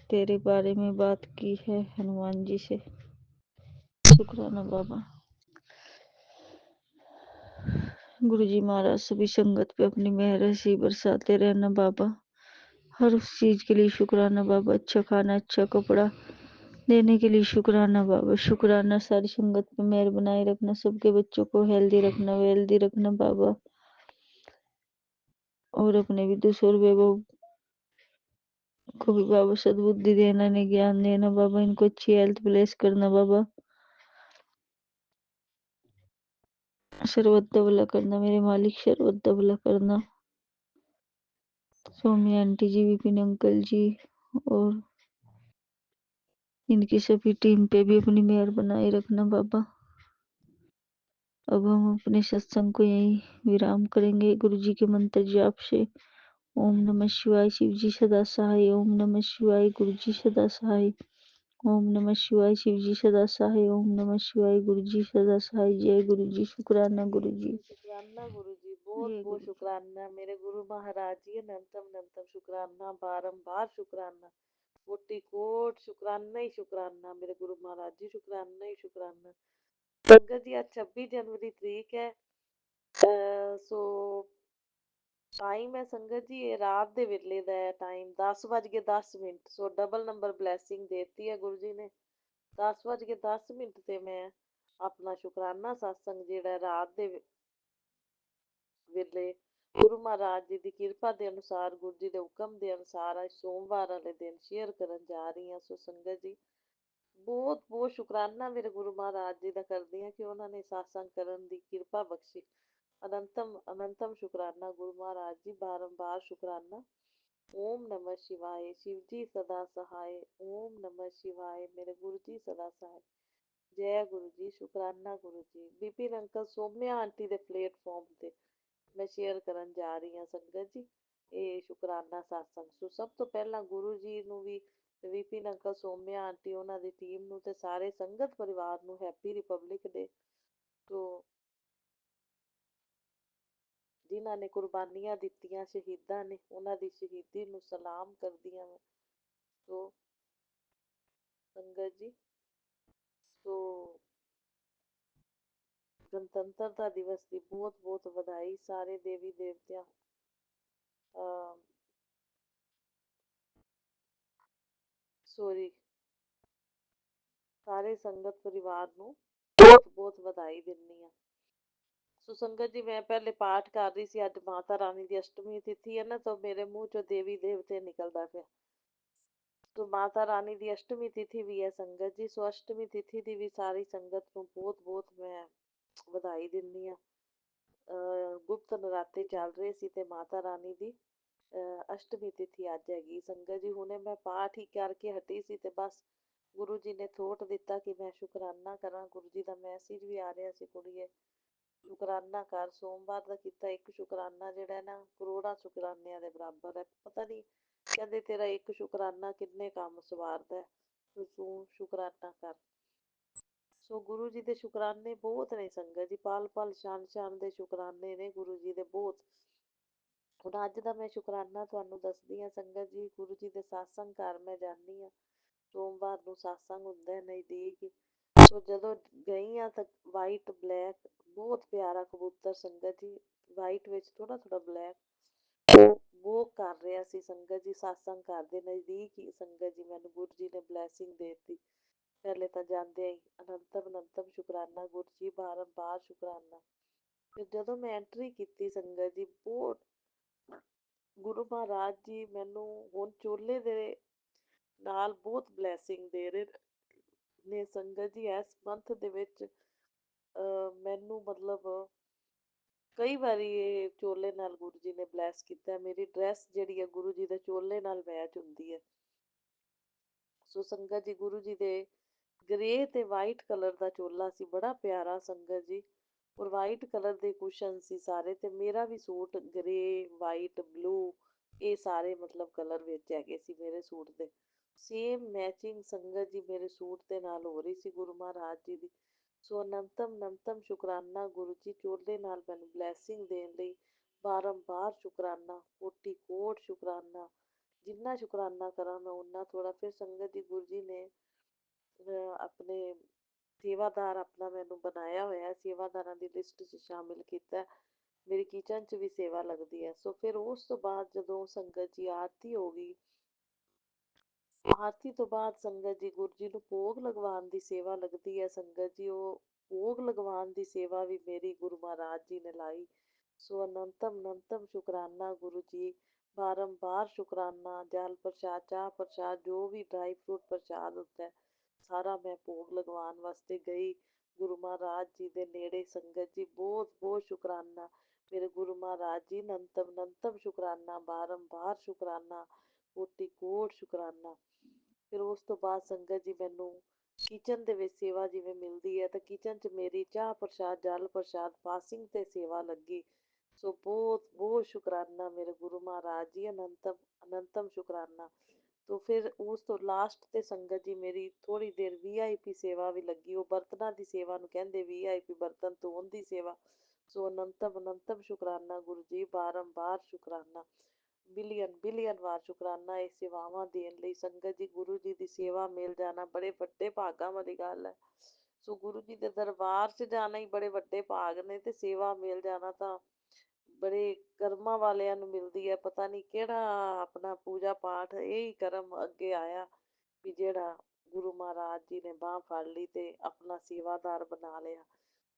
[SPEAKER 2] तेरे बारे में बात की है हनुमान जी से। शुक्राना बाबा। गुरुजी महाराज सभी संगत पे अपनी मेहर ऐसी बरसाते रहना बाबा। हर उस चीज के लिए शुक्राना बाबा। अच्छा खाना, अच्छा कपड़ा देने के लिए शुक्राना बाबा। शुक्राना सारी संगत पे मेहर बनाए रखना। सबके बच्चों को हेल्दी रखना, वेल्दी रखना बाबा। और अपने विदुष और वैभव को भी बाबा सद्बुद्धि देना, इन्हें ज्ञान देना बाबा। इनको अच्छी हेल्थ ब्लेस करना बाबा। सर्वदा भला करना मेरे मालिक, सर्वदा भला करना। स्वामी आंटी जी, विपिन अंकल जी और इनकी सभी टीम पे भी अपनी मेहर बनाए रखना बाबा। अब हम अपने सत्संग को यहीं विराम करेंगे गुरु जी के मंत्र जाप से। ओम नमः शिवाय। शिव जी सदा सहाय। ओम नमः शिवाय। गुरु जी सदा सहाय। ओम नमः शिवाय। शिव जी सदा सहाय। ओम नमः शिवाय। गुरु जी सदा सहाय। जय गुरु जी। शुक्राना गुरु जी।
[SPEAKER 3] शुक्राना गुरु जी, बहुत
[SPEAKER 2] जय
[SPEAKER 3] बहुत
[SPEAKER 2] गुरु जी।
[SPEAKER 3] शुक्राना मेरे गुरु महाराज जी। अनंतम अनंतम शुक्राना, बारंबार शुक्राना, कोटि कोट शुक्राना ही शुक्राना मेरे गुरु महाराज जी। शुक्राना ही शुक्राना। संगत जी, आज 26 जनवरी तरीक है। सो टाइम है संगत जी, ये रात दे वेले दा है टाइम। 10:10। सो डबल नंबर ब्लैसिंग देती है गुरु जी ने। 10:10 ते मैं अपना शुकराना सत्संग जेड़ा रात दे ਵੇਲੇ ਗੁਰੂ ਮਹਾਰਾਜ ਜੀ ਦੀ ਕਿਰਪਾ ਦੇ ਅਨੁਸਾਰ, ਗੁਰੂ ਜੀ ਦੇ ਹੁਕਮ ਦੇ ਅਨੁਸਾਰ ਅੱਜ ਸੋਮਵਾਰ ਵਾਲੇ ਦਿਨ ਸ਼ੇਅਰ ਕਰਨ ਜਾ ਰਹੀ ਹਾਂ। ਸੋ ਸੰਗਤ ਜੀ, ਬਹੁਤ ਬਹੁਤ ਸ਼ੁਕਰਾਨਾ ਮੇਰੇ ਗੁਰੂ ਮਹਾਰਾਜ ਜੀ ਦਾ ਕਰਦੀ ਹਾਂ ਕਿ ਉਹਨਾਂ ਨੇ satsang ਕਰਨ ਦੀ ਕਿਰਪਾ ਬਖਸ਼ੀ। ਅਨੰਤਮ ਅਨੰਤਮ ਸ਼ੁਕਰਾਨਾ ਗੁਰੂ ਮਹਾਰਾਜ ਜੀ, ਬਾਰੰਬਾਰ ਸ਼ੁਕਰਾਨਾ। ओम नमः शिवाय। शिव जी सदा सहाय। ओम नमः शिवाय। मेरे गुरु जी सदा सहाय। जय गुरु जी। शुकराना गुरु जी। विपिन अंकल ਸੋਮਿਆ ਆਂਟੀ ਦੇ ਪਲੇਟਫਾਰਮ ਤੇ ਮੈਂ ਸ਼ੇਅਰ ਕਰਨ ਜਾ ਰਹੀ ਹਾਂ ਸੰਗਤ ਜੀ ਇਹ ਸ਼ੁਕਰਾਨਾ satsang। ਸੋ ਸਭ ਤੋਂ ਪਹਿਲਾਂ ਗੁਰੂ ਜੀ ਨੂੰ ਵੀ ਵਿਪਿਨ ਅੰਕਲ ਸੋਮਿਆ ਆਂਟੀ ਉਹਨਾਂ ਦੀ ਟੀਮ ਨੂੰ ਤੇ ਸਾਰੇ ਸੰਗਤ ਪਰਿਵਾਰ ਨੂੰ ਹੈਪੀ ਰਿਪਬਲਿਕ ਡੇ। ਸੋ ਜਿਨ੍ਹਾਂ ਨੇ ਕੁਰਬਾਨੀਆਂ ਦਿੱਤੀਆਂ ਸ਼ਹੀਦਾਂ ਨੇ ਉਹਨਾਂ ਦੀ ਸ਼ਹੀਦੀ ਨੂੰ ਸਲਾਮ ਕਰਦੀਆਂ ਮੈਂ। ਸੋ ਸੰਗਤ ਜੀ ਸੋ ਗਣਤੰਤਰਤਾ ਦਿਵਸ ਦੀ ਬਹੁਤ ਬਹੁਤ ਵਧਾਈ ਸਾਰੇ ਦੇਵੀ ਦੇਵਤਿਆਂ ਸੋਰੀ ਸਾਰੇ ਸੰਗਤ ਪਰਿਵਾਰ ਨੂੰ ਬਹੁਤ ਬਹੁਤ ਵਧਾਈ ਦਿੰਦੀ ਹਾਂ। ਸੋ ਸੰਗਤ ਜੀ ਮੈਂ ਪਹਿਲੇ ਪਾਠ ਕਰ ਰਹੀ ਸੀ। ਅੱਜ ਮਾਤਾ ਰਾਣੀ ਦੀ ਅਸ਼ਟਮੀ ਤਿਥੀ ਹੈ ਨਾ ਤਾਂ ਮੇਰੇ ਮੂੰਹ ਚੋਂ ਦੇਵੀ ਦੇਵਤੇ ਨਿਕਲਦਾ ਪਿਆ। ਸੋ ਮਾਤਾ ਰਾਣੀ ਦੀ ਅਸ਼ਟਮੀ ਤਿਥੀ ਵੀ ਹੈ ਸੰਗਤ ਜੀ। ਸੋ ਅਸ਼ਟਮੀ ਤਿਥੀ ਦੀ ਵੀ ਸਾਰੀ ਸੰਗਤ ਨੂੰ ਬਹੁਤ ਬਹੁਤ ਮੈਂ ਵਧਾਈ ਦਿੰਦੀ ਹਾਂ। ਗੁਪਤ ਨਰਾਤੇ ਚੱਲ ਰਹੇ ਸੀ ਤੇ ਮਾਤਾ ਰਾਣੀ ਦੀ ਅਸ਼ਟਮੀ ਤਿਥੀ ਅੱਜ ਹੈਗੀ ਸੰਗਤ ਜੀ। ਹੁਣੇ ਮੈਂ ਪਾਠ ਹੀ ਕਰਕੇ ਹਟੀ ਸੀ ਤੇ ਬਸ ਗੁਰੂ ਜੀ ਨੇ ਥੋਟ ਦਿੱਤਾ ਕਿ ਮੈਂ ਸ਼ੁਕਰਾਨਾ ਕਰਾਂ। ਗੁਰੂ ਜੀ ਦਾ ਮੈਸੇਜ ਵੀ ਆ ਰਿਹਾ ਸੀ ਕੁੜੀਏ ਸ਼ੁਕਰਾਨਾ ਕਰ। ਸੋਮਵਾਰ ਦਾ ਕੀਤਾ ਇੱਕ ਸ਼ੁਕਰਾਨਾ ਜਿਹੜਾ ਨਾ ਕਰੋੜਾਂ ਸ਼ੁਕਰਾਨਿਆਂ ਦੇ ਬਰਾਬਰ ਹੈ। ਪਤਾ ਨਹੀਂ ਕਹਿੰਦੇ ਤੇਰਾ ਇੱਕ ਸ਼ੁਕਰਾਨਾ ਕਿੰਨੇ ਕੰਮ ਸਵਾਰਦਾ। ਤੂੰ ਸ਼ੁਕਰਾਨਾ ਕਰ। ਸੋ ਗੁਰੂ ਜੀ ਦੇ ਸ਼ੁਕਰਾਨੇ ਬਹੁਤ ਨੇ ਸੰਗਤ ਜੀ। ਪਲ ਪਲ ਛਣ ਛਣ ਦੇ ਸ਼ੁਕਰਾਨੇ ਨੇ ਗੁਰੂ ਜੀ ਦੇ ਬਹੁਤ। ਹੁਣ ਅੱਜ ਦਾ ਮੈਂ ਸ਼ੁਕਰਾਨਾ ਤੁਹਾਨੂੰ ਦੱਸਦੀ ਹਾਂ ਸੰਗਤ ਜੀ। ਗੁਰੂ ਜੀ ਦੇ satsang ਘਰ ਮੈਂ ਜਾਂਦੀ ਹਾਂ। ਸੋਮਵਾਰ ਨੂੰ satsang ਹੁੰਦਾ ਹੈ ਨਜ਼ਦੀਕ। ਸੋ ਜਦੋਂ ਗਈ ਹਾਂ ਤਾਂ ਵਾਈਟ ਬਲੈਕ ਬਹੁਤ ਪਿਆਰਾ ਕਬੂਤਰ ਸੰਗਤ ਜੀ ਵਾਈਟ ਵਿੱਚ ਥੋੜਾ ਥੋੜਾ ਬਲੈਕ ਉਹ ਵੋਕ ਕਰ ਰਿਹਾ ਸੀ ਸੰਗਤ ਜੀ satsang ਘਰ ਦੇ ਨਜ਼ਦੀਕ ਹੀ। ਸੰਗਤ ਜੀ ਮੈਨੂੰ ਗੁਰੂ ਜੀ ਨੇ ਬਲੈਸਿੰਗ ਦੇ ਦਿੱਤੀ। ਪਹਿਲੇ ਤਾਂ ਜਾਂਦੇ ਹੀ ਅਨੰਤਮ ਅਨੰਤਮ ਸ਼ੁਕਰਾਨਾ ਗੁਰੂ ਜੀ ਬਾਰੰਬਾਰ ਸ਼ੁਕਰਾਨਾ। ਫਿਰ ਜਦੋਂ ਮੈਂ ਐਂਟਰੀ ਕੀਤੀ ਸੰਗਤ ਜੀ ਬਹੁਤ ਗੁਰੂ ਮਹਾਰਾਜ ਜੀ ਮੈਨੂੰ ਹੁਣ ਚੋਲੇ ਦੇ ਨਾਲ ਬਹੁਤ ਬਲੈਸਿੰਗ ਦੇ ਰਹੇ ਨੇ ਸੰਗਤ ਜੀ। ਇਸ ਮੰਥ ਦੇ ਵਿੱਚ ਮੈਨੂੰ ਮਤਲਬ ਕਈ ਵਾਰੀ ਇਹ ਚੋਲੇ ਨਾਲ ਗੁਰੂ ਜੀ ਨੇ ਬਲੈਸ ਕੀਤਾ। ਮੇਰੀ ਡਰੈਸ ਜਿਹੜੀ ਹੈ ਗੁਰੂ ਜੀ ਦੇ ਚੋਲੇ ਨਾਲ ਮੈਚ ਹੁੰਦੀ ਹੈ। ਸੋ ਸੰਗਤ ਜੀ ਗੁਰੂ ਜੀ ਦੇ ਗ੍ਰੇ ਤੇ ਵਾਈਟ ਕਲਰ ਦਾ ਚੋਲਾ ਸੀ ਬੜਾ ਪਿਆਰਾ ਸੰਗਤ ਜੀ। ਔਰ ਵਾਈਟ ਕਲਰ ਦੇ ਕੁਸ਼ਨ ਸੀ ਸਾਰੇ ਤੇ ਮੇਰਾ ਵੀ ਸੂਟ ਗ੍ਰੇ ਵਾਈਟ ਬਲੂ ਇਹ ਸਾਰੇ ਮਤਲਬ ਕਲਰ ਵਿੱਚ ਹੈਗੇ ਸੀ ਮੇਰੇ ਸੂਟ ਦੇ। ਸੇਮ ਮੈਚਿੰਗ ਸੰਗਤ ਜੀ ਮੇਰੇ ਸੂਟ ਦੇ ਨਾਲ ਹੋ ਰਹੀ ਸੀ ਗੁਰੂ ਮਹਾਰਾਜ ਜੀ ਦੀ। ਸੋ ਅਨੰਤਮ ਅਨੰਤਮ ਸ਼ੁਕਰਾਨਾ ਗੁਰੂ ਜੀ ਚੋਲੇ ਨਾਲ ਮੈਨੂੰ ਬਲੈਸਿੰਗ ਦੇਣ ਲਈ। ਬਾਰੰਬਾਰ ਸ਼ੁਕਰਾਨਾ ਕੋਟੀ ਕੋਟ ਸ਼ੁਕਰਾਨਾ। ਜਿੰਨਾ ਸ਼ੁਕਰਾਨਾ ਕਰਾਂ ਮੈਂ ਓਨਾ ਥੋੜ੍ਹਾ। ਫਿਰ ਸੰਗਤ ਜੀ ਗੁਰੂ ਜੀ ਨੇ ਆਪਣੇ ਸੇਵਾਦਾਰ ਆਪਣਾ ਮੈਨੂੰ ਬਣਾਇਆ ਹੋਇਆ ਸੇਵਾਦਾਰਾਂ ਦੀ ਲਿਸਟ 'ਚ ਸ਼ਾਮਿਲ ਕੀਤਾ। ਮੇਰੀ ਕਿਚਨ 'ਚ ਵੀ ਸੇਵਾ ਲੱਗਦੀ ਹੈ। ਸੋ ਫਿਰ ਉਸ ਤੋਂ ਬਾਅਦ ਜਦੋਂ ਸੰਗਤ ਜੀ ਆਰਤੀ ਹੋ ਗਈ ਆਰਤੀ ਤੋਂ ਬਾਅਦ ਸੰਗਤ ਜੀ ਗੁਰੂ ਜੀ ਨੂੰ ਭੋਗ ਲਗਵਾਉਣ ਦੀ ਸੇਵਾ ਲੱਗਦੀ ਹੈ ਸੰਗਤ ਜੀ। ਉਹ ਭੋਗ ਲਗਵਾਉਣ ਦੀ ਸੇਵਾ ਵੀ ਮੇਰੀ ਗੁਰੂ ਮਹਾਰਾਜ ਜੀ ਨੇ ਲਾਈ। ਸੋ ਅਨੰਤਮ ਅਨੰਤਮ ਸ਼ੁਕਰਾਨਾ ਗੁਰੂ ਜੀ ਬਾਰੰਬਾਰ ਸ਼ੁਕਰਾਨਾ। ਜਲ ਪ੍ਰਸ਼ਾਦ ਚਾਹ ਪ੍ਰਸ਼ਾਦ ਜੋ ਵੀ ਡਰਾਈ ਫਰੂਟ ਪ੍ਰਸ਼ਾਦ ਹੁੰਦਾ ਸਾਰਾ ਮੈਂ ਭੋਗ ਲਗਵਾਉਣ ਵਾਸਤੇ ਗਈ ਗੁਰੂ ਮਹਾਰਾਜ ਜੀ ਦੇ ਨੇੜੇ। ਸੰਗਤ ਜੀ ਬਹੁਤ ਬਹੁਤ ਸ਼ੁਕਰਾਨਾ ਮੇਰੇ ਗੁਰੂ ਮਹਾਰਾਜ ਜੀ। ਅਨੰਤਮ ਅਨੰਤਮ ਸ਼ੁਕਰਾਨਾ ਬਾਰੰਬਾਰ ਸ਼ੁਕਰਾਨਾ ਕੋਟੀ ਕੋਟ ਸ਼ੁਕਰਾਨਾ। ਫਿਰ ਉਸ ਤੋਂ ਬਾਅਦ ਸੰਗਤ ਜੀ ਮੈਨੂੰ ਕਿਚਨ ਦੇ ਵਿੱਚ ਸੇਵਾ ਜਿਵੇਂ ਮਿਲਦੀ ਹੈ ਤਾਂ ਕਿਚਨ 'ਚ ਮੇਰੀ ਚਾਹ ਪ੍ਰਸ਼ਾਦ ਜਲ ਪ੍ਰਸ਼ਾਦ ਪਾਸਿੰਗ 'ਤੇ ਸੇਵਾ ਲੱਗੀ। ਸੋ ਬਹੁਤ ਬਹੁਤ ਸ਼ੁਕਰਾਨਾ ਮੇਰੇ ਗੁਰੂ ਮਹਾਰਾਜ ਜੀ। ਅਨੰਤਮ ਅਨੰਤਮ ਸ਼ੁਕਰਾਨਾ। ਤੋ ਫਿਰ ਉਸ ਤੋਂ ਲਾਸਟ 'ਤੇ ਸੰਗਤ ਜੀ ਮੇਰੀ ਥੋੜ੍ਹੀ ਦੇਰ VIP ਸੇਵਾ ਵੀ ਲੱਗੀ। ਉਹ ਬਰਤਨਾਂ ਦੀ ਸੇਵਾ ਨੂੰ ਕਹਿੰਦੇ VIP ਬਰਤਨ ਧੋਣ ਦੀ ਸੇਵਾ। ਸੋ ਅਨੰਤਮ ਅਨੰਤਮ ਸ਼ੁਕਰਾਨਾ ਗੁਰੂ ਜੀ ਬਾਰੰਬਾਰ ਸ਼ੁਕਰਾਨਾ। ਬਿਲੀਅਨ ਬਿਲੀਅਨ ਵਾਰ ਸ਼ੁਕਰਾਨਾ ਇਹ ਸੇਵਾਵਾਂ ਦੇਣ ਲਈ। ਸੰਗਤ ਜੀ ਗੁਰੂ ਜੀ ਦੀ ਸੇਵਾ ਮਿਲ ਜਾਣਾ ਬੜੇ ਵੱਡੇ ਭਾਗਾਂ ਵਾਲੀ ਗੱਲ ਹੈ। ਸੋ ਗੁਰੂ ਜੀ ਦੇ ਦਰਬਾਰ 'ਚ ਜਾਣਾ ਹੀ ਬੜੇ ਵੱਡੇ ਭਾਗ ਨੇ ਤੇ ਸੇਵਾ ਮਿਲ ਜਾਣਾ ਤਾਂ ਬੜੇ ਕਰਮਾਂ ਵਾਲਿਆਂ ਨੂੰ ਮਿਲਦੀ ਹੈ। ਪਤਾ ਨਹੀਂ ਕਿਹੜਾ ਆਪਣਾ ਪੂਜਾ ਪਾਠ ਇਹ ਹੀ ਕਰਮ ਅੱਗੇ ਆਇਆ ਵੀ ਜਿਹੜਾ ਗੁਰੂ ਮਹਾਰਾਜ ਜੀ ਨੇ ਬਾਂਹ ਫੜ ਲਈ ਤੇ ਆਪਣਾ ਸੇਵਾਦਾਰ ਬਣਾ ਲਿਆ।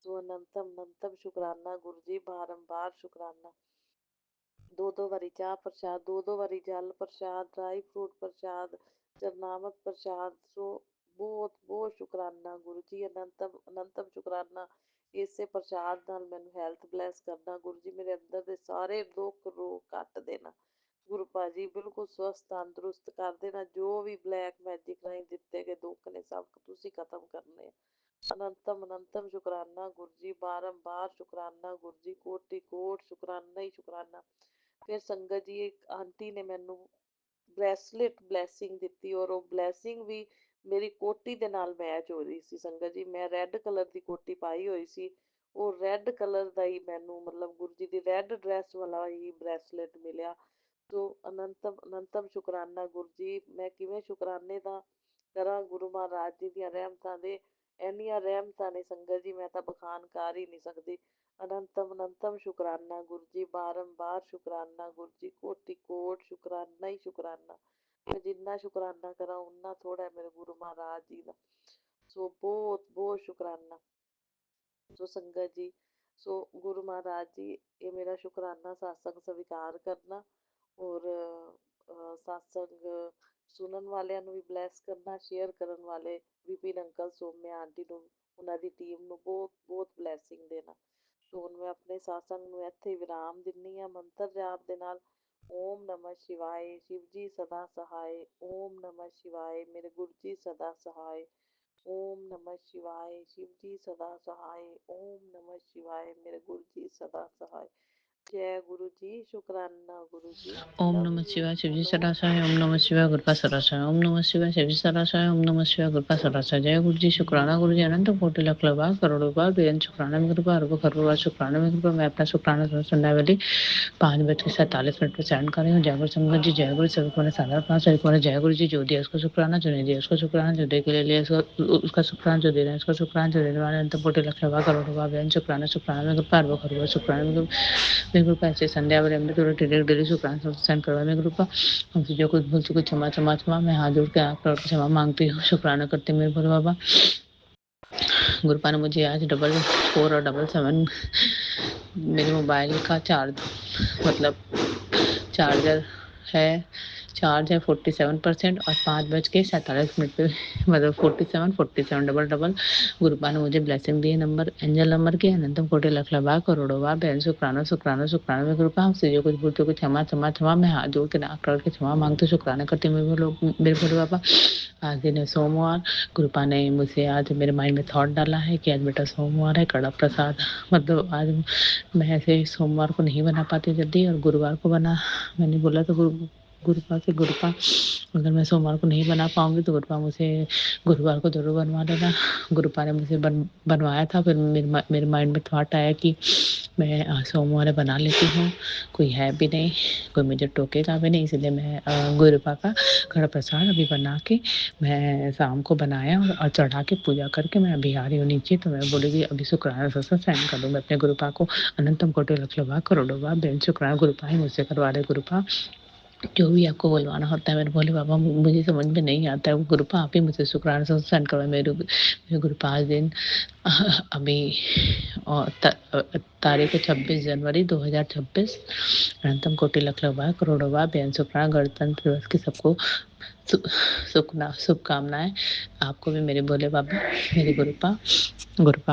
[SPEAKER 3] ਸੋ ਅਨੰਤਮ ਅਨੰਤਮ ਸ਼ੁਕਰਾਨਾ ਗੁਰੂ ਜੀ ਬਾਰੰਬਾਰ ਸ਼ੁਕਰਾਨਾ। ਦੋ ਦੋ ਵਾਰੀ ਚਾਹ ਪ੍ਰਸ਼ਾਦ ਦੋ ਦੋ ਵਾਰੀ ਜਲ ਪ੍ਰਸ਼ਾਦ ਡਰਾਈ ਫਰੂਟ ਪ੍ਰਸ਼ਾਦ ਚਰਨਾਮਤ ਪ੍ਰਸ਼ਾਦ। ਸੋ ਬਹੁਤ ਬਹੁਤ ਸ਼ੁਕਰਾਨਾ ਗੁਰੂ ਜੀ। ਅਨੰਤਮ ਅਨੰਤਮ ਸ਼ੁਕਰਾਨਾ। ਇਸੇ ਪ੍ਰਸ਼ਾਦ ਨਾਲ ਮੈਨੂੰ ਹੈਲਥ ਬਲੈਸ ਕਰਨਾ ਗੁਰੂ ਜੀ। ਮੇਰੇ ਅੰਦਰ ਦੇ ਸਾਰੇ ਦੁੱਖ ਰੋਗ ਕੱਟ ਦੇਣਾ ਗੁਰੂ ਭਾਜੀ ਬਿਲਕੁਲ ਸਵਸਥ ਤੰਦਰੁਸਤ ਕਰ ਦੇਣਾ। ਜੋ ਵੀ ਬਲੈਕ ਮੈਜਿਕ ਰਾਹੀਂ ਦਿੱਤੇ ਗਏ ਦੁੱਖ ਨੇ ਸਭ ਤੁਸੀਂ ਖਤਮ ਕਰਨੇ ਆ। ਅਨੰਤਮ ਅਨੰਤਮ ਸ਼ੁਕਰਾਨਾ ਗੁਰੂ ਜੀ, ਬਾਰੰਬਾਰ ਸ਼ੁਕਰਾਨਾ ਗੁਰੂ ਜੀ, ਕੋਟि ਕੋਟ ਸ਼ੁਕਰਾਨਾ ਹੀ ਸ਼ੁਕਰਾਨਾ। ਫਿਰ ਸੰਗਤ ਜੀ ਇੱਕ ਆਂਟੀ ਨੇ ਮੈਨੂੰ ਬ੍ਰੈਸਲੇਟ ਬਲੈਸਿੰਗ ਦਿੱਤੀ ਔਰ ਉਹ ਬਲੈਸਿੰਗ ਵੀ ਮੇਰੀ ਕੋਟੀ ਦੇ ਨਾਲ ਮੈਚ ਹੋ ਰਹੀ ਸੀ। ਸੰਗਤ ਜੀ ਮੈਂ ਰੈੱਡ ਕਲਰ ਦੀ ਕੋਟੀ ਪਾਈ ਹੋਈ ਸੀ, ਉਹ ਰੈੱਡ ਕਲਰ ਦਾ ਹੀ ਮੈਨੂੰ ਮਤਲਬ ਗੁਰੂ ਜੀ ਦੀ ਰੈੱਡ ਡਰੈਸ ਵਾਲਾ ਹੀ ਬ੍ਰੈਸਲੇਟ ਮਿਲਿਆ। ਸੋ ਅਨੰਤਮ ਅਨੰਤਮ ਸ਼ੁਕਰਾਨਾ ਗੁਰੂ ਜੀ। ਮੈਂ ਕਿਵੇਂ ਸ਼ੁਕਰਾਨੇ ਦਾ ਕਰਾਂ ਗੁਰੂ ਮਹਾਰਾਜ ਜੀ ਦੀਆਂ ਰਹਿਮਤਾਂ ਦੇ। ਇੰਨੀਆਂ ਰਹਿਮਤਾਂ ਨੇ ਸੰਗਤ ਜੀ ਮੈਂ ਤਾਂ ਬਖਾਨ ਕਰ ਹੀ ਨਹੀਂ ਸਕਦੀ। ਅਨੰਤਮ ਅਨੰਤਮ ਸ਼ੁਕਰਾਨਾ ਗੁਰੂ ਜੀ, ਬਾਰੰਬਾਰ ਸ਼ੁਕਰਾਨਾ ਗੁਰੂ ਜੀ, ਕੋਟि ਕੋਟ ਸ਼ੁਕਰਾਨਾ ਹੀ ਸ਼ੁਕਰਾਨਾ। ਮੈਂ ਜਿੰਨਾ ਸ਼ੁਕਰਾਨਾ ਕਰਾਂ ਓਨਾ ਥੋੜ੍ਹਾ ਹੈ ਮੇਰੇ ਗੁਰੂ ਮਹਾਰਾਜ ਜੀ ਦਾ। ਸੋ ਬਹੁਤ ਬਹੁਤ ਸ਼ੁਕਰਾਨਾ। ਸੋ ਸੰਗਤ ਜੀ, ਸੋ ਗੁਰੂ ਮਹਾਰਾਜ ਜੀ ਇਹ ਮੇਰਾ ਸ਼ੁਕਰਾਨਾ ਸਤਸੰਗ ਸਵੀਕਾਰ ਕਰਨਾ ਔਰ ਸਤਸੰਗ ਸੁਣਨ ਵਾਲਿਆਂ ਨੂੰ ਵੀ ਬਲੈਸ ਕਰਨਾ, ਸ਼ੇਅਰ ਕਰਨ ਵਾਲੇ ਵਿਪਿਨ ਅੰਕਲ, ਸੋਮਿਆ ਆਂਟੀ ਨੂੰ, ਉਹਨਾਂ ਦੀ ਟੀਮ ਨੂੰ ਬਹੁਤ ਬਹੁਤ ਬਲੈਸਿੰਗ ਦੇਣਾ। ਸੋ ਹੁਣ ਮੈਂ ਆਪਣੇ ਸਤਸੰਗ ਨੂੰ ਇੱਥੇ ਵਿਰਾਮ ਦਿੰਦੀ ਹਾਂ ਮੰਤਰ ਜਾਪ ਦੇ ਨਾਲ। ਓਮ ਨਮः ਸ਼ਿਵਾਏ, ਸ਼ਿਵ ਜੀ ਸਦਾ ਸਹਾਏ। ਓਮ ਨਮः ਸ਼ਿਵਾਏ, ਮੇਰੇ ਗੁਰੂ ਜੀ ਸਦਾ ਸਹਾਏ। ਓਮ ਨਮः ਸ਼ਿਵਾਏ, ਸ਼ਿਵ ਜੀ ਸਦਾ ਸਹਾਏ। ਓਮ ਨਮः ਸ਼ਿਵਾਏ, ਮੇਰੇ ਗੁਰੂ ਜੀ ਸਦਾ ਸਹਾਏ। जय गुरु जी, शुक्राना गुरु जी,
[SPEAKER 2] ओम
[SPEAKER 3] लव
[SPEAKER 2] नमः
[SPEAKER 3] यू।
[SPEAKER 2] शिवाय शिव जी
[SPEAKER 3] हेलो
[SPEAKER 2] सदाशिव। ओम नमः शिवाय गुरुपा सदाशिव। ओम नमः शिवाय शिव जी सदाशिव। ओम नमः शिवाय गुरुपा सदाशिव। जय गुरु जी। शुक्राना गुरु जी, अनंत कोटि लख लाख करोड़ों बार बेअंत शुक्राना में कृपा, अरबों खरबों बार शुक्राना में कृपा। मैं अपना शुक्राना संध्यावली 5:47 पर सेंड कर रही हूँ। जय गुरु संगत जी, जय गुरु। सभी को साधारण पास, सभी को जय गुरु जी। जो दिया उसको शुक्राना, जो नहीं दिया उसको शुक्राना, जो दे के ले लिया उसका शुक्राना, जो दे रहे हैं उसका शुक्राना, जो देने वाले अनंत कोटि लख लाख करोड़ों बार बेअंत शुक्राना। शुक्राना में कृपा, अरबों खरबों शुक्राना में कृपा। ऐसे संध्यावली हमने थोड़ा डेली शुक्राना सेंड करवा में कृपा। हमसे जो कुछ भूल चुके क्षमा क्षमा क्षमा। मैं हाथ जोड़ के आप पर क्षमा मांगती हूँ। शुक्राना करती हूँ मेरे भोले बाबा। गुरुपा ने मुझे आज 4 और 7 मेरे मोबाइल का मतलब चार्जर है 47% और 5:47 पे मतलब 47 गुरुपा ने मुझे ब्लेसिंग दी है नंबर एंजल नंबर के अनंतम कोटि लख लाख करोड़ों बार बहन शुक्राना शुक्राना शुक्राना में गुरुपा। हमसे जो कुछ भूलते कुछ क्षमा क्षमा क्षमा। मैं हाथ जोड़ के नाक के क्षमा मांगते शुक्राना करते मेरे भोले बाबा। आज दिन है सोमवार। गुरुपा ने मुझसे आज मेरे माइंड में थॉट डाला है कि आज बेटा सोमवार है, कड़ा प्रसाद मतलब आज मैं ऐसे सोमवार को नहीं बना पाती जल्दी और गुरुवार को बना। मैंने बोला तो गुरुपा से, गुरुपा अगर मैं सोमवार को नहीं बना पाऊंगी तो गुरुपा मुझे गुरुवार को जरूर बनवा देना। गुरुपा ने मुझे बनवाया था। फिर मेरे माइंड में थॉट आया कि मैं सोमवार बना लेती हूँ, कोई है भी नहीं, कोई मुझे टोकेगा भी नहीं, इसलिए मैं गुरुपा का कड़ा प्रसाद अभी बना के मैं शाम को बनाया और चढ़ा के पूजा करके मैं अभी आ रही हूँ नीचे। तो मैं बोली कि अभी शुक्राना सेंड कर दूँ मैं अपने गुरुपा को। अनंतम कोटि लख लाख करोड़ों बार बेन शुक्राना गुरुपा ही मुझसे करवा रहे। गुरुपा जो भी आपको बुलवाना होता है मेरे भोले बाबा, मुझे समझ में नहीं आता है, वो गुरुपा आप ही मुझे शुक्राना सेंड करवाए। मेरे गुरुपा आज दिन अभी और तारीख 26 जनवरी 2026 अनंतम कोटि लख लाख करोड़ों बार बेन शुक्राना गणतंत्र दिवस की सबको शुभकामनाएं। आपको भी मेरे भोले बाबा, मेरे गुरुपा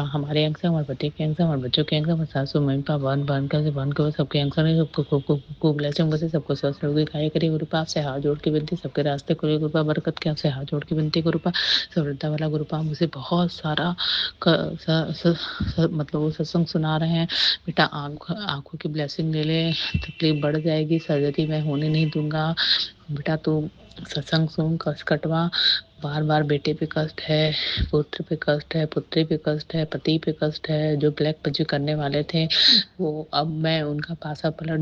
[SPEAKER 2] हमारे अंग से, हमारे पति के अंग से, हमारे बच्चों के अंग से, हमारे सासू मम्मी पापा बहन के सबके अंग से सबको खूब ब्लेसिंग बसे, सबको स्वस्थ रोगी खाए करिए। गुरुपा आपसे हाथ जोड़ के विनती, सबके रास्ते खुले गुरुपा, बरकत के आपसे हाथ जोड़ के विनती गुरुपा। समृद्धा वाला गुरुपा मुझे बहुत सारा मतलब वो सत्संग सुना रहे हैं। बेटा आंखों की ब्लेसिंग ले ले, तकलीफ बढ़ जाएगी, सर्जरी मैं होने नहीं दूंगा। बेटा तू सत्संग सुन, कष्ट कटवा। बार बार बेटे पे कष्ट है, पुत्र पे कष्ट है, पुत्री पे कष्ट है, पति पे कष्ट है। जो ब्लैक पजी करने वाले थे वो अब मैं उनका पासा पलट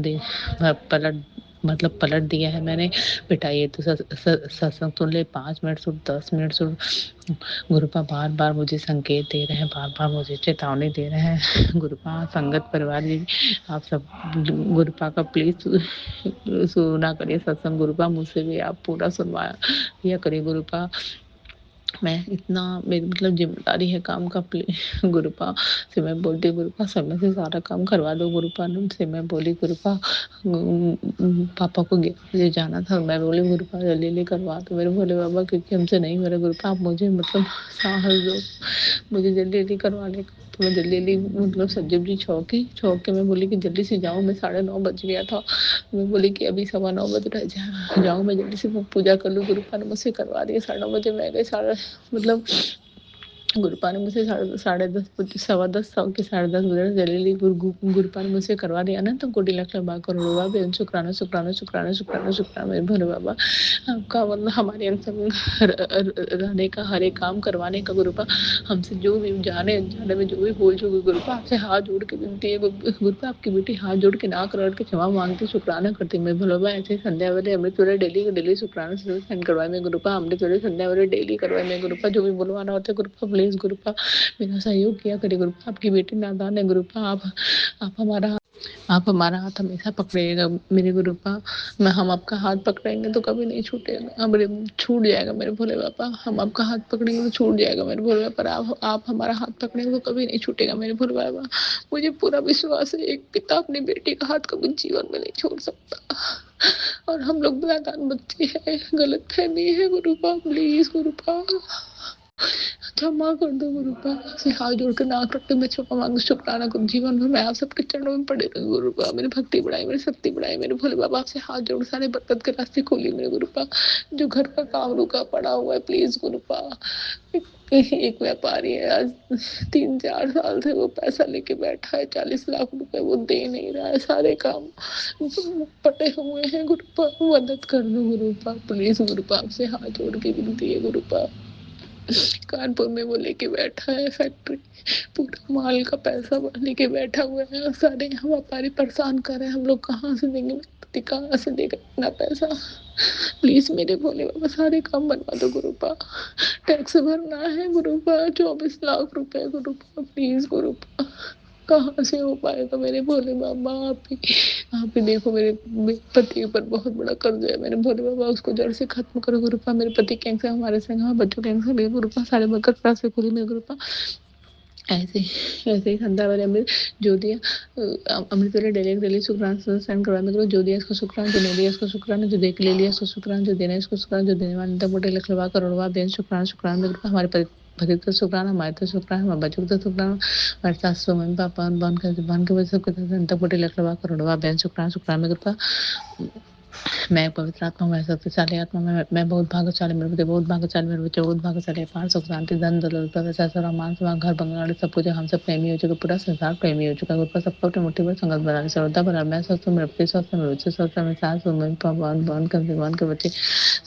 [SPEAKER 2] दिया है मैंने। बेटा ये तो सत्संग सुन ले, 5 मिनट सुन, 10 मिनट सुन। गुरुपा बार बार मुझे संकेत दे रहे हैं, बार बार मुझे चेतावनी दे रहे हैं। गुरुपा संगत परिवार जी आप सब गुरुपा का प्लीज सुना करिए सत्संग। गुरुपा मुझसे भी आप पूरा सुनवाया करिए गुरुपा। मैं इतना मेरी मतलब जिम्मेदारी है काम का। गुरुपा से मैं बोलती गुरुपा समय से सारा काम करवा दो। गुरुपा से मैं बोली गुरुपा पापा को 11 बजे जाना था। मैं बोली गुरुपा जल्दी जल्दी करवा दो मेरे भोले बाबा, क्योंकि हमसे नहीं हो रहा। गुरुपा आप मुझे मतलब साहस दो, मुझे जल्दी जल्दी करवाने का
[SPEAKER 4] तो मैं जल्दी मतलब सज्जब जी चौंक के मैं बोली कि जल्दी से जाओ, मैं 9:30 बज गया था। मैं बोली कि अभी 9:15 बज रहा है, जाऊँ मैं जल्दी से पूजा कर लूँ। गुरुपा ने मुझसे करवा दिया। 9:30 बजे मैं गई। मतलब गुरुपा ने मुझसे 10:30 के 10:30 बजे जल्दी गुरुपा ने मुझसे करवा दिया ना। तो कोटि लाख बाबा करोड़ों बेन शुक्राना शुक्राना शुक्राना शुक्राना शुक्राना मेरे भोले बाबा। आपका मतलब हमारे अंदर रहने का, हर एक काम करवाने का गुरुपा, हमसे जो भी जाने अनजाने में जो भी भूल चूक, गुरुपा आपसे हाथ जोड़ के विनती है। गुरुपा आपकी बेटी हाथ जोड़ के नाक रगड़ के क्षमा मांगती, शुक्राना करती मैं। भोले बाबा ऐसे संध्या वाले अमृत वाले डेली शुक्राना सेंड करवाए मैं। गुरुपा अमृत वाले संध्या वाले डेली करवाए मैं। गुरुपा जो भी बुलवाना होता है गुरुपा प्लीज गुरुपा मेरा सहयोग किया करे। गुरुपा आपकी बेटी नादान है। गुरुपा आप हमारा हाथ हमेशा पकड़िएगा मेरे गुरुपा। हम आपका हाथ पकड़ेंगे तो कभी नहीं छूटेगा, हमारे छूट जाएगा मेरे भोले बाबा। हम आपका हाथ पकड़ेंगे तो छूट जाएगा मेरे भोले बाबा, पर आप हमारा हाथ पकड़ेंगे तो कभी नहीं छूटेगा मेरे भोले बाबा। मुझे पूरा विश्वास है एक पिता अपनी बेटी का हाथ कभी जीवन में नहीं छोड़ सकता, और हम लोग नादान बच्चे हैं, गलत फहमी है गुरुपा। प्लीज गुरुपा क्षमा कर दो गुरुपा। से हाथ जोड़कर नाक रखते मैं क्षमा मांगू, शुक्राना करूँ। जीवन भर मैं आप सबके चरणों में पड़े रहूं गुरुपा। मेरी भक्ति बढ़ाई, मेरी शक्ति बढ़ाई मेरे भोले बाबा। आपसे हाथ जोड़ सारे बरकत के रास्ते खोली मेरे गुरुपा। जो घर का काम रुका पड़ा हुआ है प्लीज गुरुपा। एक व्यापारी है, आज 3-4 साल से वो पैसा लेके बैठा है, 40 लाख रुपए वो दे नहीं रहा है। सारे काम पड़े हुए हैं गुरुपा, मदद कर दो गुरुपा प्लीज गुरुपा। आपसे हाथ जोड़ के विनती है गुरुपा। कानपुर में वो लेके बैठा है फैक्ट्री, पूरा माल का पैसा लेके बैठा हुआ है, और सारे यहाँ व्यापारी परेशान कर रहे हैं। हम लोग कहाँ से देंगे, मेरे पति कहाँ से देगा इतना पैसा। प्लीज मेरे भोले बाबा सारे काम बनवा दो गुरुपा। टैक्स भरना है गुरुपा, 24 लाख रुपए गुरुपा। प्लीज गुरुपा कहाँ से हो पाएगा मेरे भोले बाबा। आप ही देखो, मेरे पति ऊपर बहुत बड़ा कर्ज है मेरे भोले बाबा, उसको जड़ से खत्म करो गुरुपा। मेरे पति कैंसर, हमारे संग हमारे बच्चों कैंसर मेरे गुरुपा, सारे बरकत प्राप्त खोली मेरे गुरुपा। ऐसे ही संध्या वाले अमृत जो दिया, अमृत वाले डेली शुक्राना सेंड करवा मेरे को। जो दिया इसको शुक्राना, जो नहीं दिया इसको शुक्राना, जो देख ले लिया इसको शुक्राना, जो देना इसको शुक्राना, जो देने वाले मोटे लखलवा करोड़वा बेन शुक्राना शुक्राना मेरे को। हमारे पति तो शुक्राना, हमारे तो शुक्राना, हमारे बच्चों तो शुक्राना, हमारे सासू मम्मी पापा बन के वजह से मोटे लखलवा करोड़वा बेन शुक्राना शुक्राना मेरे को। मैं पवित्र आत्मा, मैं शक्तिशाली आत्मा, मैं बहुत भाग्यशाली, मेरे बच्चे बहुत भाग्यशाली, मेरे बच्चे बहुत भाग्यशाली। अपार सुख शांति धन दौलत पैसा सारा मान सम्मान घर बंगला सब कुछ हम सब प्रेमी हो चुके, पूरा संसार प्रेमी हो चुका है। ऊपर सबको अपनी मुट्ठी पर संगत बना श्रद्धा बना। मैं स्वस्थ हूँ, मेरे बच्चे स्वस्थ है, मेरे बच्चे स्वस्थ है, मेरे सास मम्मी पापा बहन के बच्चे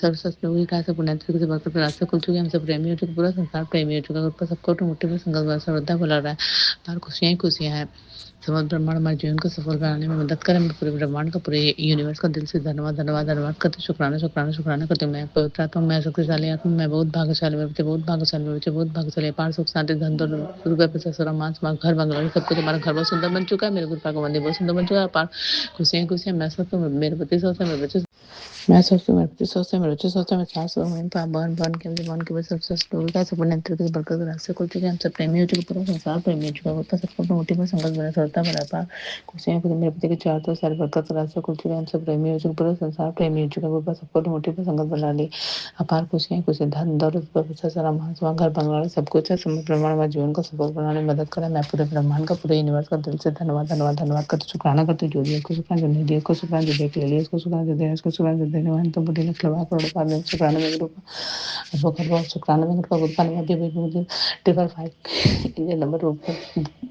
[SPEAKER 4] सब स्वस्थ हुई कहा से पुण्य तरीके से बरकत रास्ते खुल चुके, हम सब प्रेमी हो चुके, पूरा संसार प्रेमी हो चुका है। ऊपर सबको अपनी मुट्ठी पर संगत बना श्रद्धा बना रहा है। पर खुशियाँ ही खुशियाँ हैं। समस्त ब्रह्मांड हमारे जीवन को सफल बनाने में मदद करें। मैं पूरे ब्रह्मांड का, पूरे यूनिवर्स का दिल से धन्यवाद धन्यवाद धन्यवाद करते, शुक्राना शुक्राना शुक्राना करते। मैं पवित्र आत्मा, मैं शक्तिशाली आत्मा, मैं बहुत भाग्यशाली, मेरे बच्चे बहुत भाग्यशाली, मेरे बच्चे बहुत भाग्यशाली। अपार सुख शांति धन दौलत रुपये पैसा सारा मान सम्मान घर बंगला सब कुछ हमारा घर बहुत सुंदर बन चुका है। मेरे गुरुपा का मंदिर बहुत सुंदर बन चुका है। अपार खुशियाँ खुशियाँ मैं स्वस्थ हूँ, मेरे पति स्वस्थ है, मेरे बच्चे मैं सोचती हूँ, मेरे पति सोचते हैं, मेरे बच्चे सोचते हैं, मेरे सास मम्मी पापा बहन के बच्चे सब स्वस्थ हो गए। सब पुण्य तरीके से बरकत रास्ते खुल चुके हैं, हम सब प्रेमी हो चुके, पूरा संसार प्रेमी हो चुका है। ऊपर सबको अपनी मुट्ठी में संकल्प बना श्रद्धा बना पा खुशियाँ खुशियाँ मेरे पति के चार तो सारे बरकत रास्ते खुल चुके हैं, हम सब प्रेमी हो चुके, पूरा संसार प्रेमी हो चुका है। ऊपर सबको अपनी मुट्ठी में संकल्प बना ली। अपार खुशियाँ खुशियाँ धन दौलत पैसा सारा मान सम्मान घर बंगला सब कुछ है। समग्र ब्रह्मांड हमारे जीवन को सफल बनाने में मदद करें। मैं पूरे ब्रह्मांड का, पूरे यूनिवर्स का दिल से धन्यवाद धन्यवाद धन्यवाद करते, शुक्राना करते। जो दिया इसको शुक्राना, जो नहीं दिया इसको शुक्राना, जो देख लिया इसको शुक्राना, जो देना इसको शुक्राना, जो देने वाले तो बड़ी लखलवा करोड़ पार में शुक्राना में ग्रुप वो कर शुक्राना में ग्रुप गुरपान में दिव्य मुझे 555 ये नंबर रूप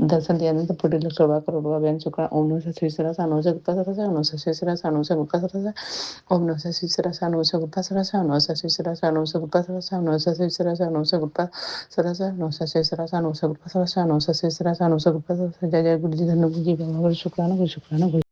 [SPEAKER 4] दर्शन दिया तो बड़ी लखलवा करोड़ बेन शुक्राना। ओम नमः शिवाय सानो से गुप्ता सरसा, ओम नमः शिवाय सानो से गुप्ता सरसा, ओम नमः शिवाय सानो से गुप्ता सरसा, ओम नमः शिवाय सानो से गुप्ता सरसा, ओम नमः शिवाय सानो से गुप्ता सरसा, ओम नमः शिवाय सानो से गुप्ता सरसा, ओम नमः शिवाय सानो से गुप्ता सरसा। जय जय गुरु जी, धन्य गुरु जी, शुक्राना।